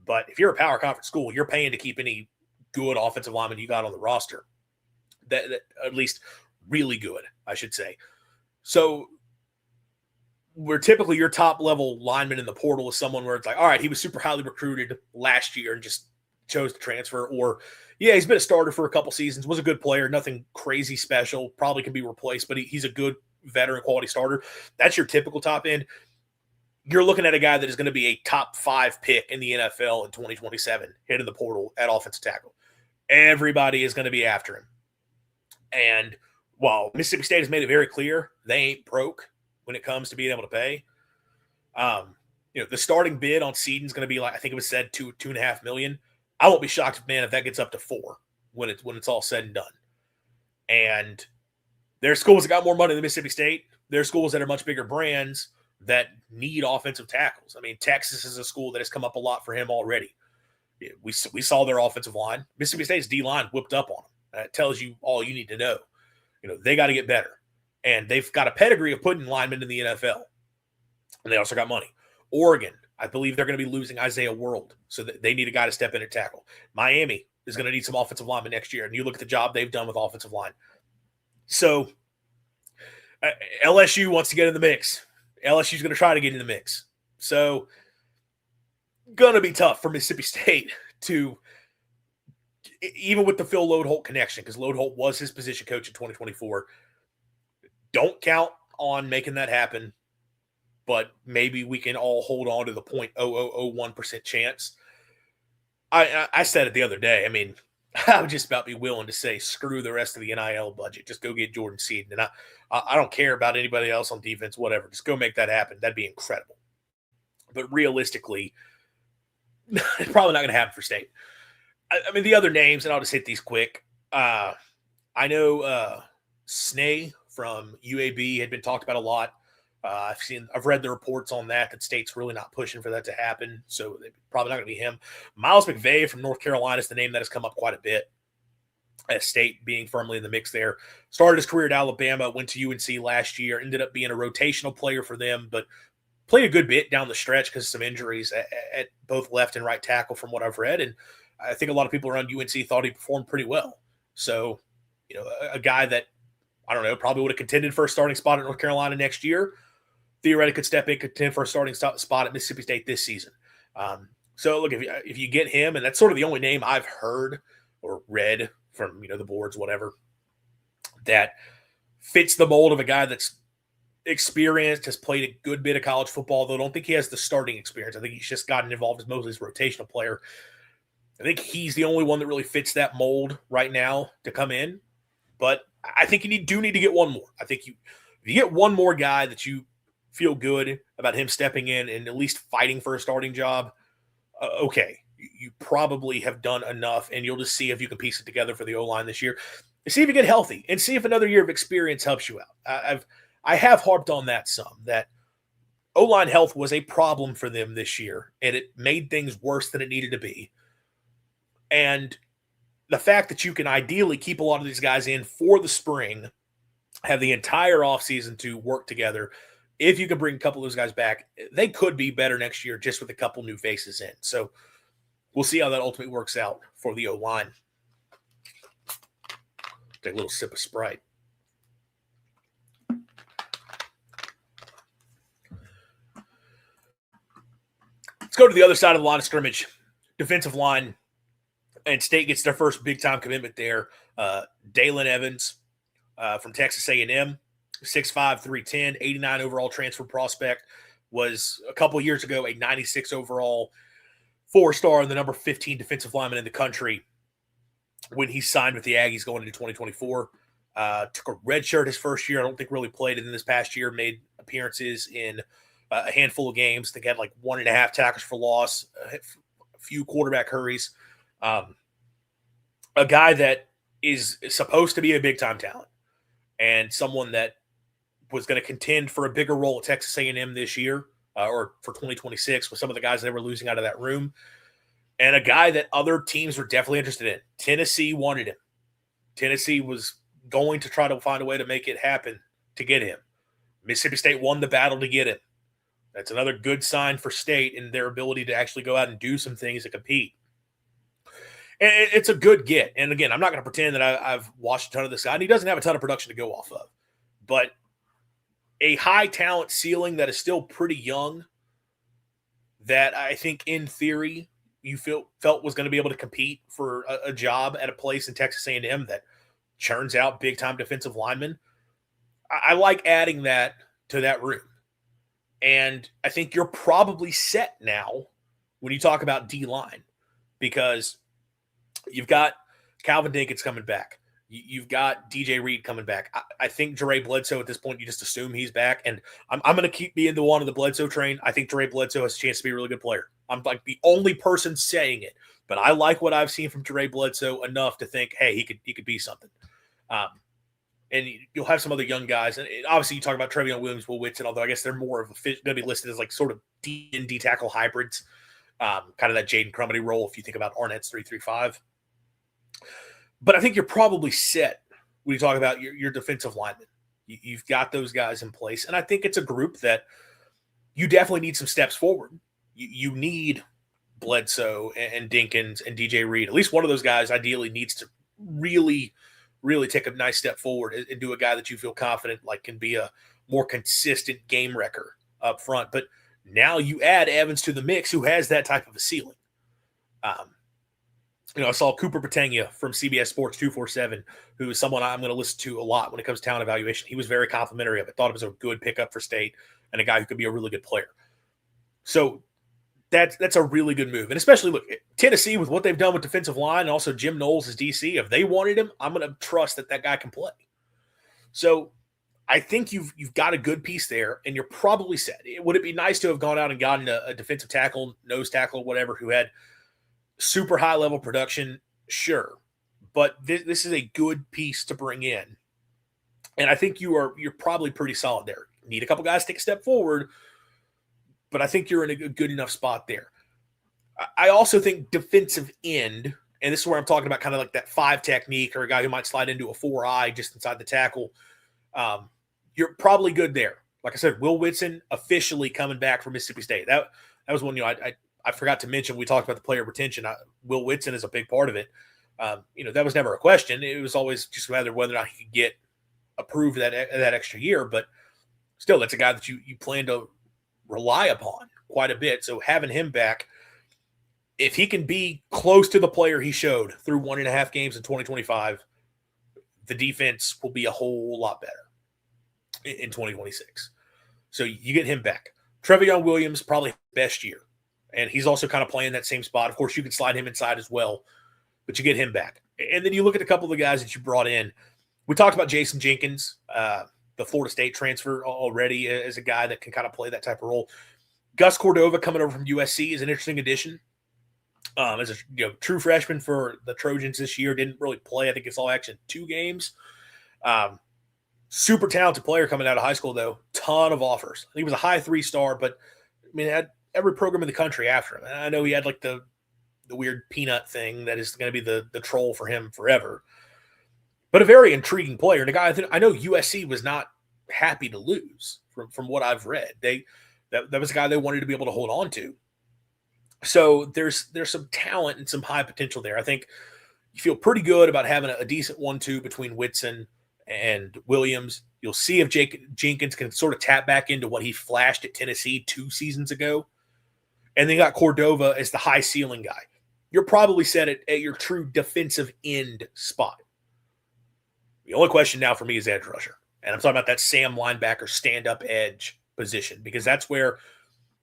But if you're a power conference school, you're paying to keep any good offensive lineman you got on the roster. That at least really good, I should say. So where typically your top level lineman in the portal is someone where it's like, all right, he was super highly recruited last year and just chose to transfer, or yeah, he's been a starter for a couple seasons, was a good player, nothing crazy special, probably can be replaced, but he's a good veteran quality starter. That's your typical top end. You're looking at a guy that is going to be a top 5 pick in the NFL in 2027, hitting the portal at offensive tackle. Everybody is going to be after him. And while Mississippi State has made it very clear they ain't broke when it comes to being able to pay, the starting bid on Seaton's going to be like, I think it was said $2.5 million. I won't be shocked, man, if that gets up to $4 when it's all said and done. And There are schools that got more money than Mississippi State. There are schools that are much bigger brands that need offensive tackles. I mean, Texas is a school that has come up a lot for him already. We saw their offensive line. Mississippi State's D-line whipped up on them. That tells you all you need to know. They got to get better. And they've got a pedigree of putting linemen in the NFL. And they also got money. Oregon, I believe they're going to be losing Isaiah World, so they need a guy to step in and tackle. Miami is going to need some offensive linemen next year, and you look at the job they've done with offensive line. So LSU wants to get in the mix. LSU's going to try to get in the mix. So going to be tough for Mississippi State to, even with the Phil Loadholt connection, because Loadholt was his position coach in 2024, don't count on making that happen, but maybe we can all hold on to the 0.0001% chance. I said it the other day. I mean, I would just about be willing to say, screw the rest of the NIL budget. Just go get Jordan Seaton. And I don't care about anybody else on defense, whatever. Just go make that happen. That'd be incredible. But realistically, it's probably not going to happen for State. I mean, the other names, and I'll just hit these quick. I know Snee from UAB had been talked about a lot. I've read the reports on that State's really not pushing for that to happen, so probably not going to be him. Miles McVay from North Carolina is the name that has come up quite a bit, as State being firmly in the mix there. Started his career at Alabama, went to UNC last year, ended up being a rotational player for them, but played a good bit down the stretch because of some injuries at both left and right tackle from what I've read, and I think a lot of people around UNC thought he performed pretty well. So, a guy that, I don't know, probably would have contended for a starting spot at North Carolina next year, theoretically could step in, contend for a starting spot at Mississippi State this season. So, look, if you get him, and that's sort of the only name I've heard or read from, the boards, whatever, that fits the mold of a guy that's experienced, has played a good bit of college football, though I don't think he has the starting experience. I think he's just gotten involved as mostly as a rotational player. I think he's the only one that really fits that mold right now to come in. But I think you do need to get one more. I think if you get one more guy that you feel good about him stepping in and at least fighting for a starting job, okay, you probably have done enough, and you'll just see if you can piece it together for the O-line this year. See if you get healthy, and see if another year of experience helps you out. I have harped on that some, that O-line health was a problem for them this year, and it made things worse than it needed to be. And the fact that you can ideally keep a lot of these guys in for the spring, have the entire offseason to work together, if you can bring a couple of those guys back, they could be better next year just with a couple new faces in. So we'll see how that ultimately works out for the O-line. Take a little sip of Sprite. Let's go to the other side of the line of scrimmage. Defensive line. And State gets their first big-time commitment there. Dalen Evans from Texas A&M, 6'5", 310, 89 overall transfer prospect, was a couple years ago a 96 overall four-star and the number 15 defensive lineman in the country when he signed with the Aggies going into 2024. Took a red shirt his first year. I don't think really played it in this past year. Made appearances in a handful of games. I think had like 1.5 tackles for loss, a few quarterback hurries. A guy that is supposed to be a big-time talent and someone that was going to contend for a bigger role at Texas A&M this year or for 2026 with some of the guys they were losing out of that room, and a guy that other teams were definitely interested in. Tennessee wanted him. Tennessee was going to try to find a way to make it happen to get him. Mississippi State won the battle to get him. That's another good sign for State in their ability to actually go out and do some things to compete. And it's a good get. And again, I'm not going to pretend that I've watched a ton of this guy. And he doesn't have a ton of production to go off of. But a high talent ceiling that is still pretty young, that I think in theory you felt was going to be able to compete for a job at a place in Texas A&M that churns out big-time defensive linemen. I like adding that to that room. And I think you're probably set now when you talk about D-line, because you've got Calvin Dinkins coming back. You've got DJ Reed coming back. I think Jere Bledsoe at this point, you just assume he's back. And I'm going to keep being the one of the Bledsoe train. I think Jere Bledsoe has a chance to be a really good player. I'm like the only person saying it. But I like what I've seen from Jere Bledsoe enough to think, hey, he could be something. and you'll have some other young guys. And obviously, you talk about Trevion Williams, Will Whitson, although I guess they're more of going to be listed as like sort of D and D tackle hybrids, kind of that Jaden Crumity role if you think about Arnett's 3-3-5. But I think you're probably set when you talk about your defensive linemen. You've got those guys in place, and I think it's a group that you definitely need some steps forward. You need Bledsoe and Dinkins and DJ Reed. At least one of those guys ideally needs to really take a nice step forward and do a guy that you feel confident like can be a more consistent game wrecker up front. But now you add Evans to the mix, who has that type of a ceiling. I saw Cooper Patanga from CBS Sports 247, who is someone I'm going to listen to a lot when it comes to talent evaluation. He was very complimentary of it, thought it was a good pickup for State and a guy who could be a really good player. So that's a really good move. And especially, look, Tennessee, with what they've done with defensive line and also Jim Knowles as DC, if they wanted him, I'm going to trust that guy can play. So I think you've got a good piece there, and you're probably set. Would it be nice to have gone out and gotten a defensive tackle, nose tackle, whatever, who had super high-level production? Sure. But this is a good piece to bring in. And I think you're probably pretty solid there. Need a couple guys to take a step forward, but I think you're in a good enough spot there. I also think defensive end, and this is where I'm talking about kind of like that 5 technique, or a guy who might slide into a 4-eye just inside the tackle. You're probably good there. Like I said, Will Whitson officially coming back from Mississippi State. That was one, I forgot to mention, we talked about the player retention. Will Whitson is a big part of it. That was never a question. It was always just whether or not he could get approved that extra year. But still, that's a guy that you plan to rely upon quite a bit. So having him back, if he can be close to the player he showed through 1.5 games in 2025, the defense will be a whole lot better in 2026. So you get him back. Trevion Williams, probably best year. And he's also kind of playing that same spot. Of course, you can slide him inside as well, but you get him back. And then you look at a couple of the guys that you brought in. We talked about Jason Jenkins, the Florida State transfer, already as a guy that can kind of play that type of role. Gus Cordova coming over from USC is an interesting addition. As a true freshman for the Trojans this year, didn't really play. I think it's all action 2 games. Super talented player coming out of high school, though. Ton of offers. I think he was a high 3-star, but had every program in the country after him. And I know he had like the weird peanut thing that is going to be the troll for him forever. But a very intriguing player. And a guy I know USC was not happy to lose from what I've read. That was a guy they wanted to be able to hold on to. So there's some talent and some high potential there. I think you feel pretty good about having a decent 1-2 between Whitson and Williams. You'll see if Jenkins can sort of tap back into what he flashed at Tennessee 2 seasons ago. And then you got Cordova as the high ceiling guy. You're probably set at your true defensive end spot. The only question now for me is edge rusher. And I'm talking about that Sam linebacker stand-up edge position, because that's where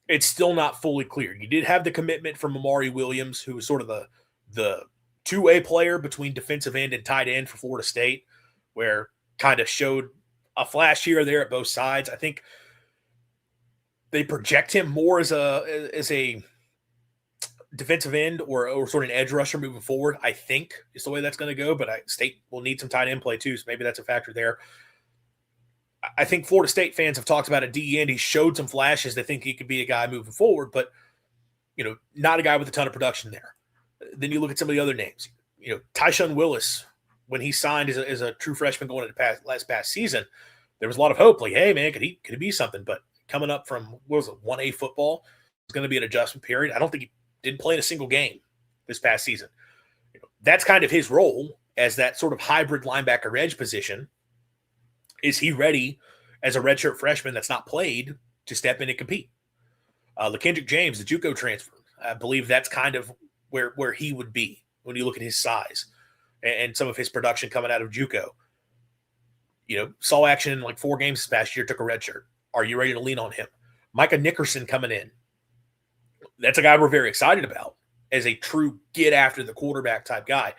it's still not fully clear. You did have the commitment from Amari Williams, who was sort of the 2-way player between defensive end and tight end for Florida State, where kind of showed a flash here or there at both sides. I think they project him more as a defensive end or sort of an edge rusher moving forward, I think, is the way that's going to go. But State will need some tight end play too, so maybe that's a factor there. I think Florida State fans have talked about a D end. He showed some flashes. They think he could be a guy moving forward, but not a guy with a ton of production there. Then you look at some of the other names. Tyshawn Willis, when he signed as a true freshman going into past season, there was a lot of hope. Like, hey man, could he be something? But coming up from 1A football, it's going to be an adjustment period. I don't think he didn't play in a single game this past season. That's kind of his role as that sort of hybrid linebacker edge position. Is he ready as a redshirt freshman that's not played to step in and compete? LaKendrick James, the JUCO transfer, I believe that's kind of where he would be when you look at his size and some of his production coming out of JUCO. Saw action in like 4 games this past year, took a redshirt. Are you ready to lean on him? Micah Nickerson coming in. That's a guy we're very excited about as a true get after the quarterback type guy.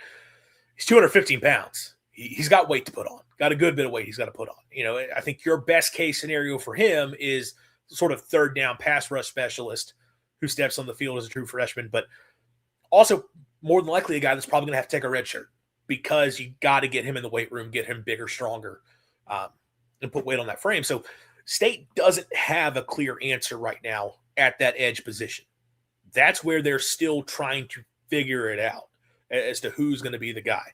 He's 215 pounds. He's got weight to put on. Got a good bit of weight he's got to put on. I think your best case scenario for him is sort of third down pass rush specialist who steps on the field as a true freshman, but also more than likely a guy that's probably going to have to take a red shirt because you got to get him in the weight room, get him bigger, stronger. um, and put weight on that frame. So State doesn't have a clear answer right now at that edge position. That's where they're still trying to figure it out as to who's going to be the guy.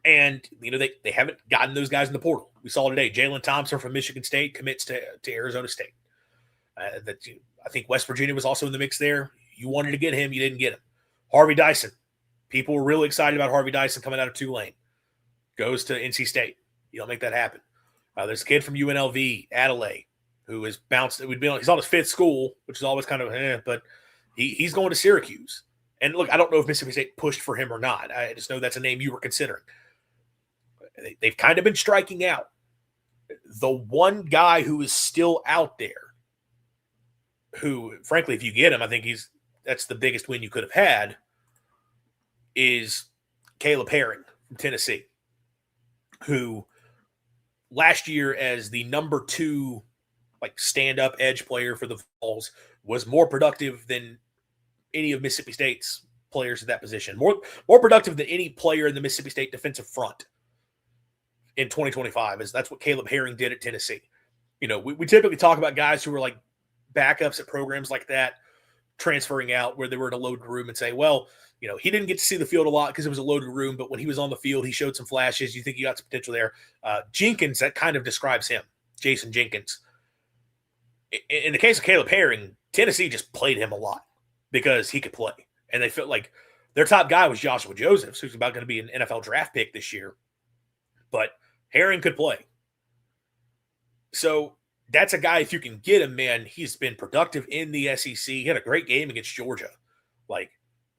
And, they haven't gotten those guys in the portal. We saw today, Jalen Thompson from Michigan State commits to Arizona State. I think West Virginia was also in the mix there. You wanted to get him, you didn't get him. Harvey Dyson. People were really excited about Harvey Dyson coming out of Tulane. Goes to NC State. You don't make that happen. There's a kid from UNLV, Adelaide, who is bounced. He's on his fifth school, which is always kind of, but he's going to Syracuse. And look, I don't know if Mississippi State pushed for him or not. I just know that's a name you were considering. They've kind of been striking out. The one guy who is still out there, who, frankly, if you get him, I think that's the biggest win you could have had, is Caleb Herring from Tennessee, who last year as the number 2 stand-up edge player for the Vols was more productive than any of Mississippi State's players at that position. More productive than any player in the Mississippi State defensive front in 2025. That's what Caleb Herring did at Tennessee. We typically talk about guys who were backups at programs like that, transferring out where they were in a loaded room, and say, well, he didn't get to see the field a lot because it was a loaded room, but when he was on the field, he showed some flashes. You think he got some potential there. Jenkins, that kind of describes him, Jason Jenkins. In the case of Caleb Herring, Tennessee just played him a lot because he could play. And they felt like their top guy was Joshua Josephs, who's about going to be an NFL draft pick this year. But Herring could play. So that's a guy, if you can get him, man, he's been productive in the SEC. He had a great game against Georgia.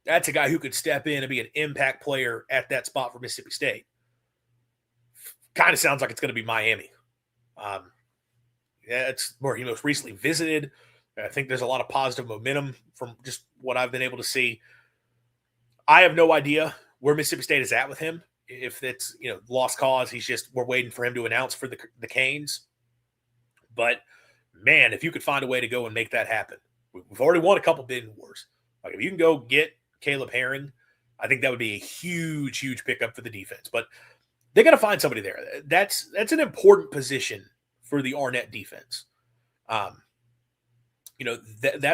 That's a guy who could step in and be an impact player at that spot for Mississippi State. Kind of sounds like it's going to be Miami. It's where he most recently visited. I think there's a lot of positive momentum from just what I've been able to see. I have no idea where Mississippi State is at with him. If it's, lost cause, we're waiting for him to announce for the Canes. But, man, if you could find a way to go and make that happen. We've already won a couple bidding wars. If you can go get Caleb Herring, I think that would be a huge, huge pickup for the defense. But they got to find somebody there. That's an important position for the Arnett defense. That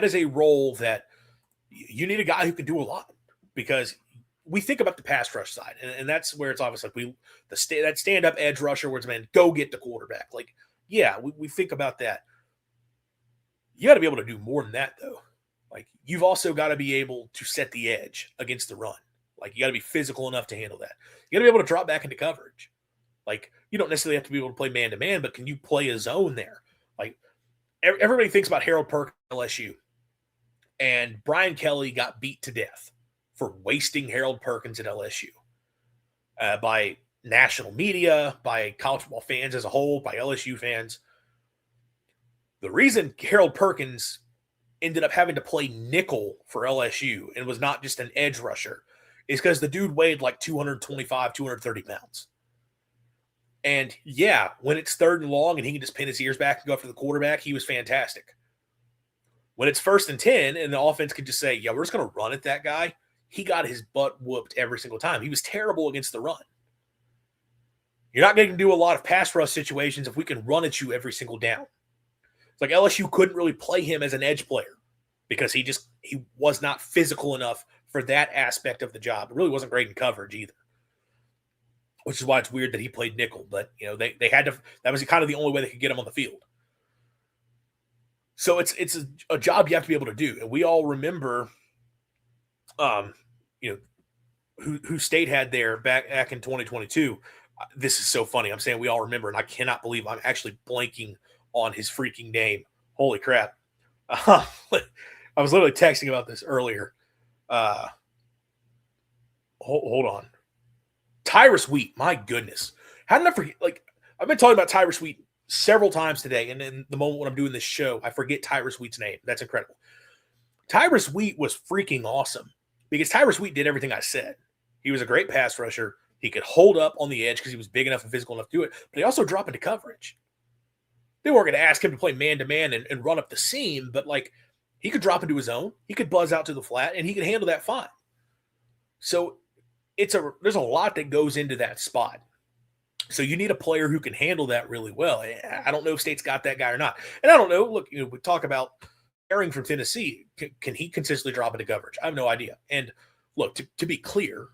is a role that you need a guy who can do a lot, because we think about the pass rush side, and that's where it's obvious that stand-up edge rusher where it's, man, go get the quarterback. We think about that. You got to be able to do more than that, though. You've also got to be able to set the edge against the run. You got to be physical enough to handle that. You got to be able to drop back into coverage. You don't necessarily have to be able to play man-to-man, but can you play a zone there? Everybody thinks about Harold Perkins at LSU. And Brian Kelly got beat to death for wasting Harold Perkins at LSU by national media, by college football fans as a whole, by LSU fans. The reason Harold Perkins ended up having to play nickel for LSU and was not just an edge rusher is because the dude weighed 225, 230 pounds. And, yeah, when it's 3rd and long and he can just pin his ears back and go after the quarterback, he was fantastic. When it's 1st and 10 and the offense could just say, yeah, we're just going to run at that guy, he got his butt whooped every single time. He was terrible against the run. You're not going to do a lot of pass rush situations if we can run at you every single down. It's LSU couldn't really play him as an edge player because he was not physical enough for that aspect of the job. It really wasn't great in coverage either, which is why it's weird that he played nickel. But, they had to – that was kind of the only way they could get him on the field. So it's a job you have to be able to do. And we all remember, who State had there back in 2022. This is so funny. I'm saying we all remember, and I cannot believe I'm actually blanking on his freaking name. Holy crap. I was literally texting about this earlier. Hold on. Tyrus Wheat. My goodness. How did I forget? I've been talking about Tyrus Wheat several times today, and in the moment when I'm doing this show, I forget Tyrus Wheat's name. That's incredible. Tyrus Wheat was freaking awesome because Tyrus Wheat did everything I said. He was a great pass rusher. He could hold up on the edge because he was big enough and physical enough to do it, but he also dropped into coverage. They weren't going to ask him to play man-to-man and run up the seam, but he could drop into his own. He could buzz out to the flat, and he could handle that fine. So there's a lot that goes into that spot. So you need a player who can handle that really well. I don't know if State's got that guy or not. And I don't know. Look, we talk about Herring from Tennessee. Can he consistently drop into coverage? I have no idea. And look, to be clear,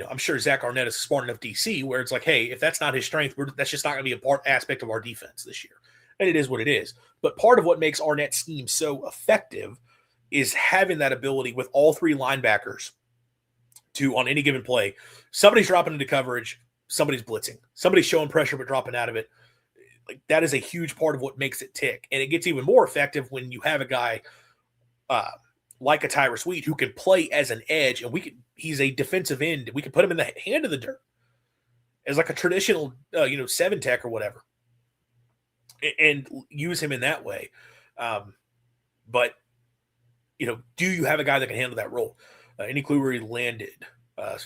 I'm sure Zach Arnett is a smart enough DC where it's like, hey, if that's not his strength, that's just not going to be a part aspect of our defense this year. And it is what it is. But part of what makes Arnett's scheme so effective is having that ability with all three linebackers to, on any given play, somebody's dropping into coverage, somebody's blitzing, somebody's showing pressure but dropping out of it. Like, that is a huge part of what makes it tick. And it gets even more effective when you have a guy like a Tyrus Wheat who can play as an edge, and he's a defensive end. We can put him in the hand of the dirt as like a traditional, 7 tech or whatever, and use him in that way. But do you have a guy that can handle that role? Any clue where he landed?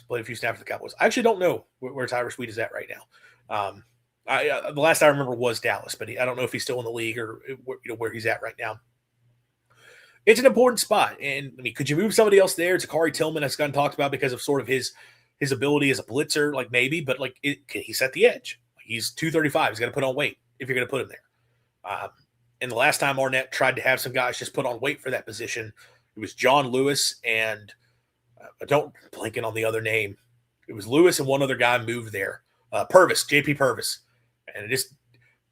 Played a few snaps for the Cowboys. I actually don't know where Tyrus Wheat is at right now. The last I remember was Dallas, but I don't know if he's still in the league or where he's at right now. It's an important spot, and I mean, could you move somebody else there? Takari Tillman has gotten talked about because of sort of his ability as a blitzer, like maybe, but like can he set the edge? He's 235. He's got to put on weight if you're going to put him there. And the last time Arnett tried to have some guys just put on weight for that position, it was John Lewis and I don't blanking on the other name. It was Lewis and one other guy moved there. Purvis, JP Purvis, and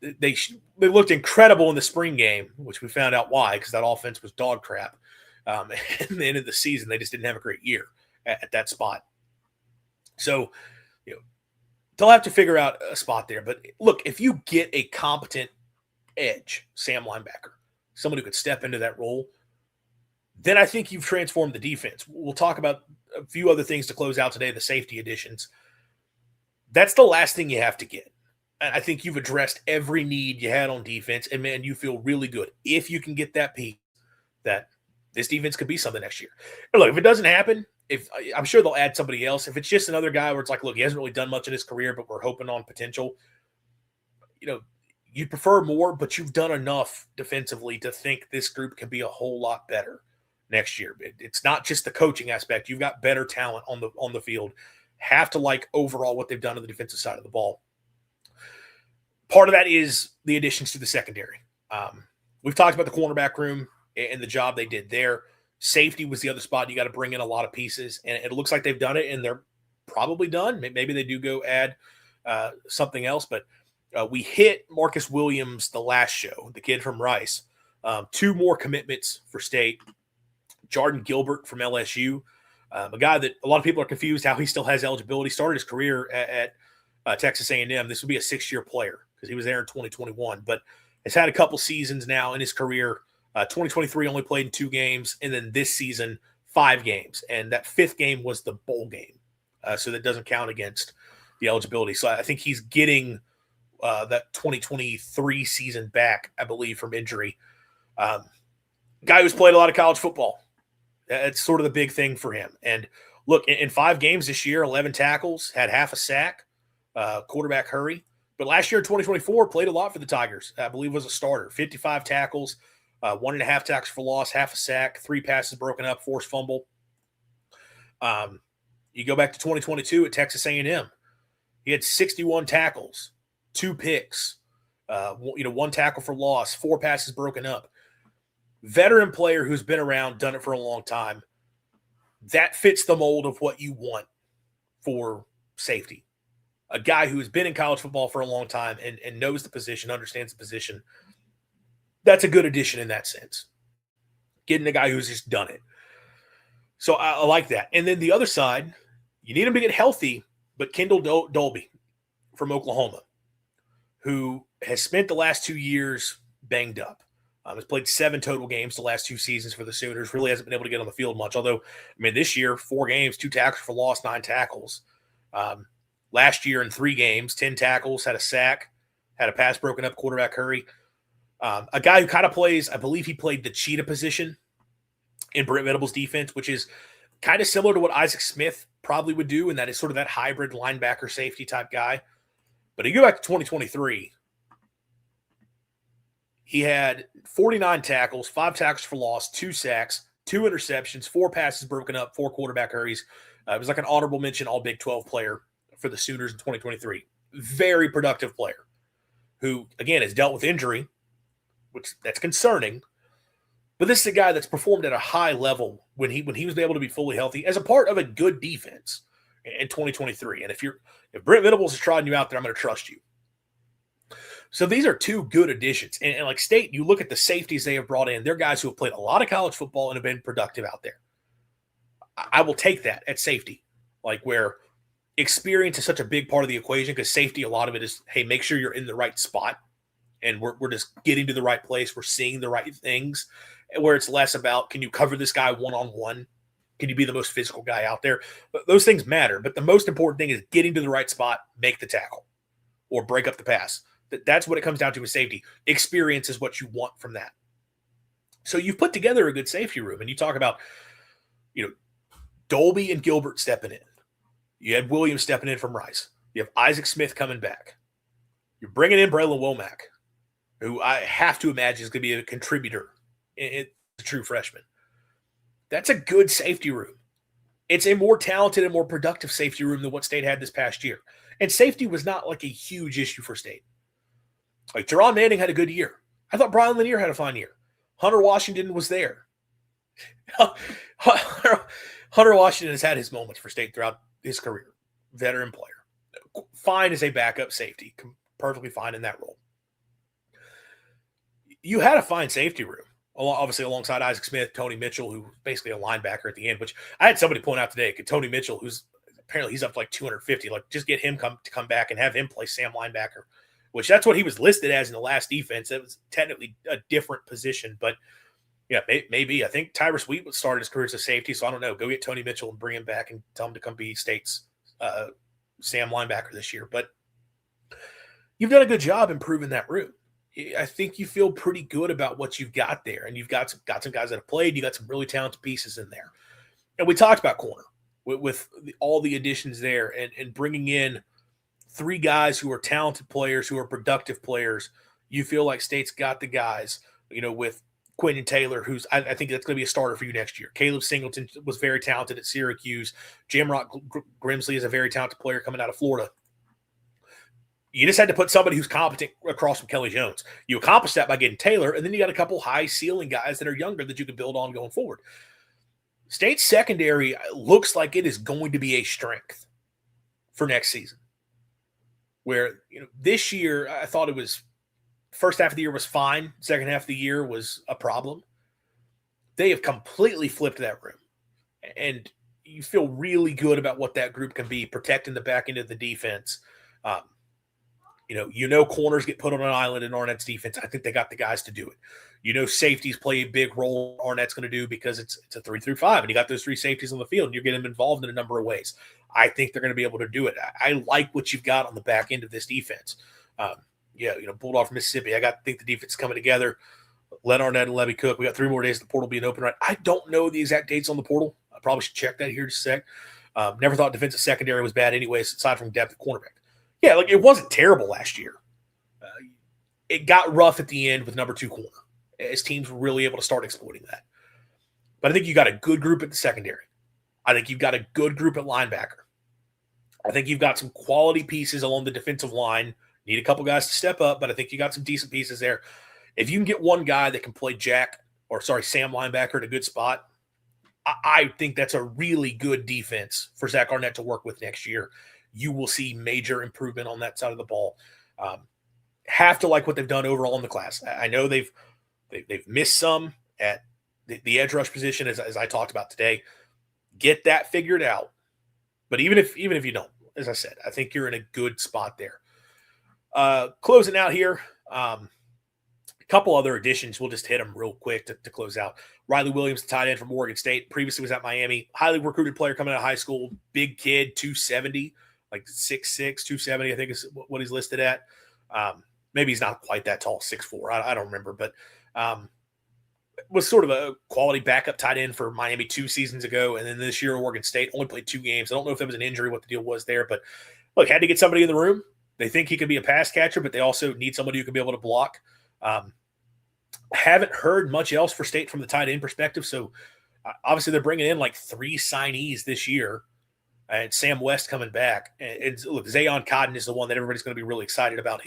they looked incredible in the spring game, which we found out why, because that offense was dog crap. And the end of the season, they just didn't have a great year at that spot. So, they'll have to figure out a spot there. But look, if you get a competent edge, Sam linebacker, someone who could step into that role, then I think you've transformed the defense. We'll talk about a few other things to close out today, the safety additions. That's the last thing you have to get. And I think you've addressed every need you had on defense, and man, you feel really good if you can get that piece that this defense could be something next year. And look, if it doesn't happen, I'm sure they'll add somebody else. If it's just another guy where it's like, look, he hasn't really done much in his career, but we're hoping on potential, you'd prefer more, but you've done enough defensively to think this group can be a whole lot better next year. It's not just the coaching aspect. You've got better talent on the field. Have to like overall what they've done on the defensive side of the ball. Part of that is the additions to the secondary. We've talked about the cornerback room and the job they did there. Safety was the other spot. You got to bring in a lot of pieces, and it looks like they've done it, and they're probably done. Maybe they do go add something else, but we hit Marcus Williams the last show, the kid from Rice. 2 more commitments for State. Jordan Gilbert from LSU, a guy that a lot of people are confused how he still has eligibility. Started his career at Texas A&M. This would be a 6-year player because he was there in 2021, but has had a couple seasons now in his career. 2023 only played in 2 games, and then this season 5 games, and that 5th game was the bowl game, so that doesn't count against the eligibility. So I think he's getting that 2023 season back, I believe, from injury. Guy who's played a lot of college football. That's sort of the big thing for him. And look, in 5 games this year, 11 tackles, had half a sack, quarterback hurry. But last year, 2024, played a lot for the Tigers. I believe was a starter. 55 tackles, 1.5 tackles for loss, half a sack, 3 passes broken up, forced fumble. You go back to 2022 at Texas A&M. He had 61 tackles, 2 picks, 1 tackle for loss, 4 passes broken up. Veteran player who's been around, done it for a long time. That fits the mold of what you want for safety. A guy who has been in college football for a long time and knows the position, understands the position. That's a good addition in that sense. Getting a guy who's just done it. So I like that. And then the other side, you need him to get healthy, but Kendall Dolby from Oklahoma, who has spent the last 2 years banged up. Has played 7 total games the last 2 seasons for the Sooners. Really hasn't been able to get on the field much. Although, this year, 4 games, 2 tackles for loss, 9 tackles. Last year in 3 games, 10 tackles, had a sack, had a pass broken up, quarterback hurry. A guy who kind of plays, I believe he played the cheetah position in Brent Venables' defense, which is kind of similar to what Isaac Smith probably would do, and that is sort of that hybrid linebacker safety type guy. But if you go back to 2023, he had 49 tackles, 5 tackles for loss, 2 sacks, 2 interceptions, 4 passes broken up, 4 quarterback hurries. It was like an honorable mention All Big 12 player for the Sooners in 2023. very productive player who, again, has dealt with injury, which that's concerning. But this is a guy that's performed at a high level when he was able to be fully healthy as a part of a good defense in 2023. And if Brent Venables is trotting you out there, I'm going to trust you. So these are two good additions. And like State, you look at the safeties they have brought in. They're guys who have played a lot of college football and have been productive out there. I will take that at safety, like where experience is such a big part of the equation, because safety, a lot of it is, hey, make sure you're in the right spot. And we're just getting to the right place. We're seeing the right things, where it's less about, can you cover this guy one-on-one? Can you be the most physical guy out there? But those things matter. But the most important thing is getting to the right spot, make the tackle, or break up the pass. That's what it comes down to with safety. Experience is what you want from that. So you've put together a good safety room, and you talk about, Dolby and Gilbert stepping in. You had Williams stepping in from Rice. You have Isaac Smith coming back. You're bringing in Braylon Womack, who I have to imagine is going to be a contributor in a true freshman. That's a good safety room. It's a more talented and more productive safety room than what State had this past year. And safety was not like a huge issue for State. Like, Jerron Manning had a good year. I thought Brian Lanier had a fine year. Hunter Washington was there. Hunter Washington has had his moments for State throughout his career. Veteran player. Fine as a backup safety. Perfectly fine in that role. You had a fine safety room, obviously alongside Isaac Smith, Tony Mitchell, who was basically a linebacker at the end, which I had somebody point out today, Tony Mitchell, who's apparently he's up to like 250, like just get him to come back and have him play Sam linebacker, which that's what he was listed as in the last defense. It was technically a different position, but yeah, maybe. I think Tyrus Wheat started his career as a safety, so I don't know. Go get Tony Mitchell and bring him back and tell him to come be State's Sam linebacker this year. But you've done a good job improving that room. I think you feel pretty good about what you've got there, and you've got some guys that have played. You got some really talented pieces in there. And we talked about corner with all the additions there, and bringing in three guys who are talented players, who are productive players. You feel like State's got the guys, with Quentin Taylor, who's I think that's going to be a starter for you next year. Caleb Singleton was very talented at Syracuse. Jamrock Grimsley is a very talented player coming out of Florida. You just had to put somebody who's competent across from Kelly Jones. You accomplished that by getting Taylor, and then you got a couple high-ceiling guys that are younger that you can build on going forward. State's secondary looks like it is going to be a strength for next season. Where, this year I thought it was first half of the year was fine. Second half of the year was a problem. They have completely flipped that room. And you feel really good about what that group can be, protecting the back end of the defense. Corners get put on an island in Arnett's defense. I think they got the guys to do it. Safeties play a big role Arnett's going to do, because it's a 3-5, and you got those three safeties on the field, and you're getting them involved in a number of ways. I think they're going to be able to do it. I like what you've got on the back end of this defense. Bulldog from Mississippi. I think the defense is coming together. Len Arnett and Levy Cook. We got 3 more days of the portal being open, right? I don't know the exact dates on the portal. I probably should check that here just a sec. Never thought defensive secondary was bad anyways, aside from depth of cornerback. Yeah, like it wasn't terrible last year. It got rough at the end with number 2 corner, as teams were really able to start exploiting that. But I think you got a good group at the secondary. I think you've got a good group at linebacker. I think you've got some quality pieces along the defensive line. Need a couple guys to step up, but I think you got some decent pieces there. If you can get one guy that can play Sam linebacker in a good spot, I think that's a really good defense for Zach Arnett to work with next year. You will see major improvement on that side of the ball. Have to like what they've done overall in the class. I know they've missed some at the edge rush position, as I talked about today. Get that figured out. But even if you don't, as I said, I think you're in a good spot there. Closing out here, a couple other additions. We'll just hit them real quick to close out. Riley Williams, the tight end from Oregon State, previously was at Miami. Highly recruited player coming out of high school. Big kid, 270, like 6'6", 270, I think is what he's listed at. Maybe he's not quite that tall, 6'4". I don't remember, but was sort of a quality backup tight end for Miami 2 seasons ago. And then this year, Oregon State only played 2 games. I don't know if that was an injury, what the deal was there, but look, had to get somebody in the room. They think he could be a pass catcher, but they also need somebody who can be able to block. Haven't heard much else for State from the tight end perspective. So obviously they're bringing in like 3 signees this year. and Sam West coming back. And look, Zayon Cotton is the one that everybody's going to be really excited about.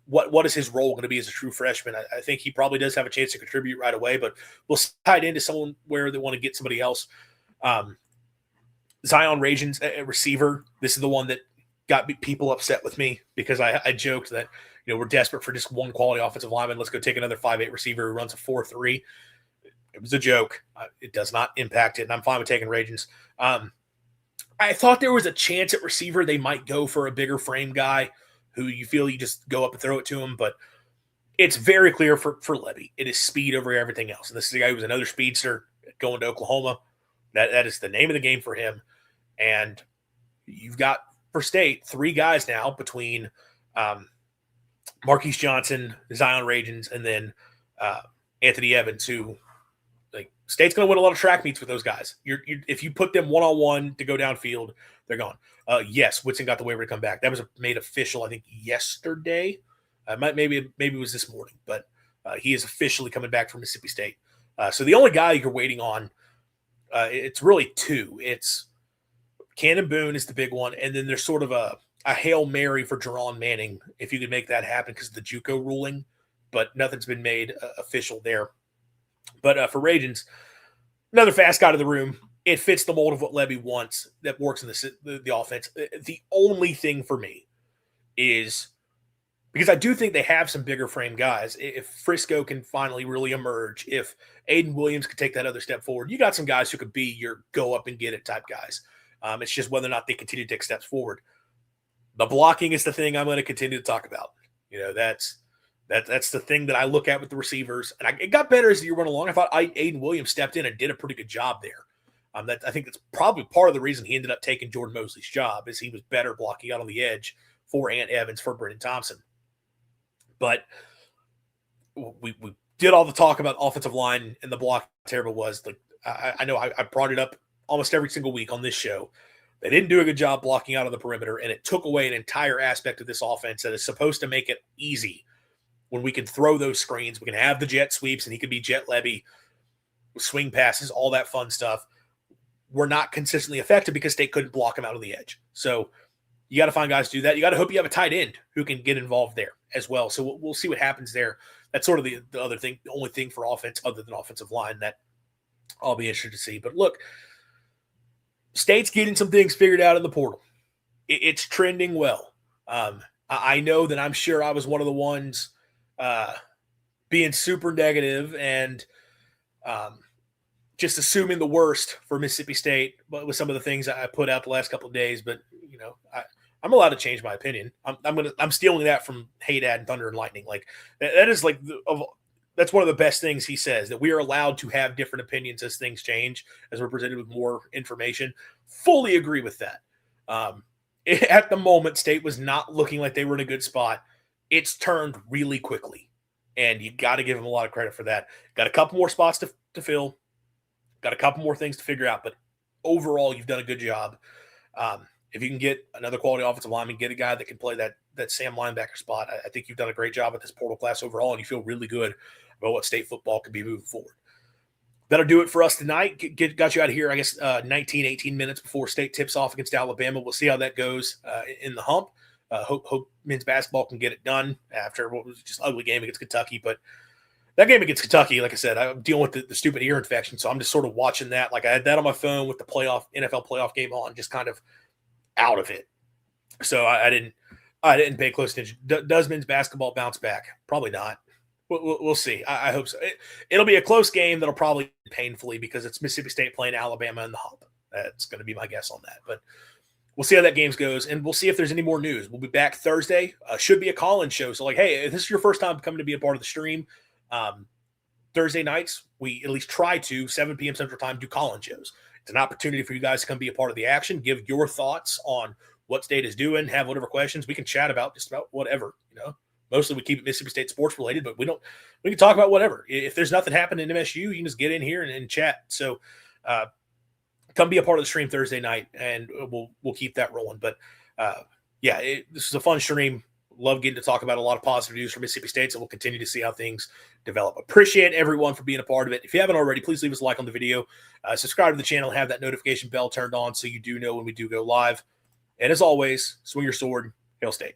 What is his role going to be as a true freshman? I think he probably does have a chance to contribute right away, but we'll slide into someone where they want to get somebody else. Zion Ragens, a receiver. This is the one that got people upset with me because I joked that we're desperate for just one quality offensive lineman. Let's go take another 5'8" receiver who runs a 4.3. It was a joke. It does not impact it, and I'm fine with taking Ragens. I thought there was a chance at receiver they might go for a bigger frame guy who you feel you just go up and throw it to him, but it's very clear for Levy. It is speed over everything else. And this is a guy who was another speedster going to Oklahoma. That is the name of the game for him. And you've got, for State, 3 guys now between Marquise Johnson, Zion Ragens, and then Anthony Evans, who State's going to win a lot of track meets with those guys. If you put them one-on-one to go downfield, they're gone. Yes, Whitson got the waiver to come back. That was made official, I think, yesterday. Maybe it was this morning, but he is officially coming back from Mississippi State. So the only guy you're waiting on, it's really 2. It's Cannon Boone is the big one, and then there's sort of a Hail Mary for Jerron Manning, if you could make that happen because of the JUCO ruling, but nothing's been made official there. But for Ragens, another fast guy to the room. It fits the mold of what Levy wants that works in the offense. The only thing for me is, because I do think they have some bigger frame guys, if Frisco can finally really emerge, if Aiden Williams could take that other step forward, you got some guys who could be your go up and get it type guys. It's just whether or not they continue to take steps forward. The blocking is the thing I'm going to continue to talk about. That's the thing that I look at with the receivers. And it got better as the year went along. I thought Aiden Williams stepped in and did a pretty good job there. I think that's probably part of the reason he ended up taking Jordan Mosley's job, is he was better blocking out on the edge for Ant Evans, for Brennan Thompson. But we did all the talk about offensive line and the block terrible was. I know I brought it up almost every single week on this show. They didn't do a good job blocking out on the perimeter, and it took away an entire aspect of this offense that is supposed to make it easy. When we can throw those screens, we can have the jet sweeps, and he can be Jet Levy, swing passes, all that fun stuff. We're not consistently effective because State couldn't block him out on the edge. So you got to find guys to do that. You got to hope you have a tight end who can get involved there as well. So we'll see what happens there. That's sort of the other thing, the only thing for offense other than offensive line that I'll be interested to see. But look, State's getting some things figured out in the portal. It's trending well. I know that I'm sure I was one of the ones being super negative and just assuming the worst for Mississippi State, but with some of the things I put out the last couple of days. But I'm allowed to change my opinion. I'm stealing that from Hey Dad and Thunder and Lightning. Like that is that's one of the best things he says, that we are allowed to have different opinions as things change, as we're presented with more information. Fully agree with that. At the moment, State was not looking like they were in a good spot. It's turned really quickly, and you got to give them a lot of credit for that. Got a couple more spots to fill, got a couple more things to figure out, but overall, you've done a good job. If you can get another quality offensive lineman, get a guy that can play that Sam linebacker spot, I think you've done a great job at this portal class overall, and you feel really good about what State football could be moving forward. That'll do it for us tonight. Got you out of here, I guess, 19, 18 minutes before State tips off against Alabama. We'll see how that goes in the hump. Hope men's basketball can get it done after what was just an ugly game against Kentucky. But that game against Kentucky, like I said, I'm dealing with the stupid ear infection, so I'm just sort of watching that. Like I had that on my phone with the NFL playoff game on, just kind of out of it. So I didn't pay close attention. Does men's basketball bounce back? Probably not. We'll see. I hope so. It'll be a close game that'll probably painfully, because it's Mississippi State playing Alabama in the hump. That's going to be my guess on that. But we'll see how that game goes, and we'll see if there's any more news. We'll be back Thursday. Should be a call-in show. So, hey, if this is your first time coming to be a part of the stream, Thursday nights, we at least try to, 7 p.m. Central Time, do call-in shows. It's an opportunity for you guys to come be a part of the action, give your thoughts on what State is doing, have whatever questions. We can chat about just about whatever, Mostly we keep it Mississippi State sports related, but we can talk about whatever. If there's nothing happening in MSU, you can just get in here and chat. So come be a part of the stream Thursday night, and we'll keep that rolling. But this is a fun stream. love getting to talk about a lot of positive news from Mississippi State, so we'll continue to see how things develop. Appreciate everyone for being a part of it. If you haven't already, please leave us a like on the video, subscribe to the channel, have that notification bell turned on so you do know when we do go live. And as always, swing your sword. Hail State.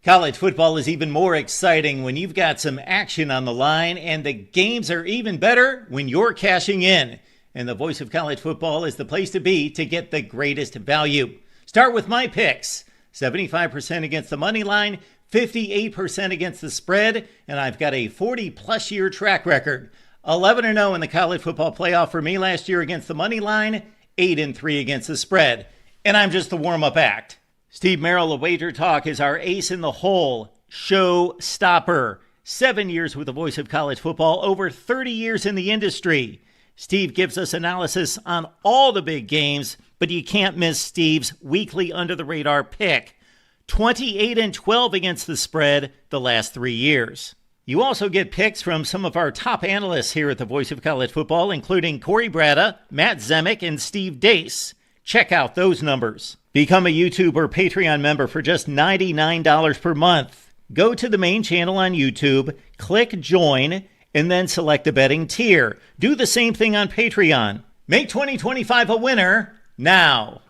College football is even more exciting when you've got some action on the line, and the games are even better when you're cashing in. And the Voice of College Football is the place to be to get the greatest value. Start with my picks. 75% against the money line, 58% against the spread, and I've got a 40-plus year track record. 11-0 in the college football playoff for me last year against the money line, 8-3 against the spread. And I'm just the warm-up act. Steve Merrill of Wager Talk is our ace in the hole, show stopper. 7 years with the Voice of College Football, over 30 years in the industry. Steve gives us analysis on all the big games, but you can't miss Steve's weekly under-the-radar pick. 28-12 against the spread the last 3 years. You also get picks from some of our top analysts here at the Voice of College Football, including Corey Bratta, Matt Zemek, and Steve Dace. Check out those numbers. Become a YouTube or Patreon member for just $99 per month. Go to the main channel on YouTube, click join, and then select a betting tier. Do the same thing on Patreon. Make 2025 a winner now.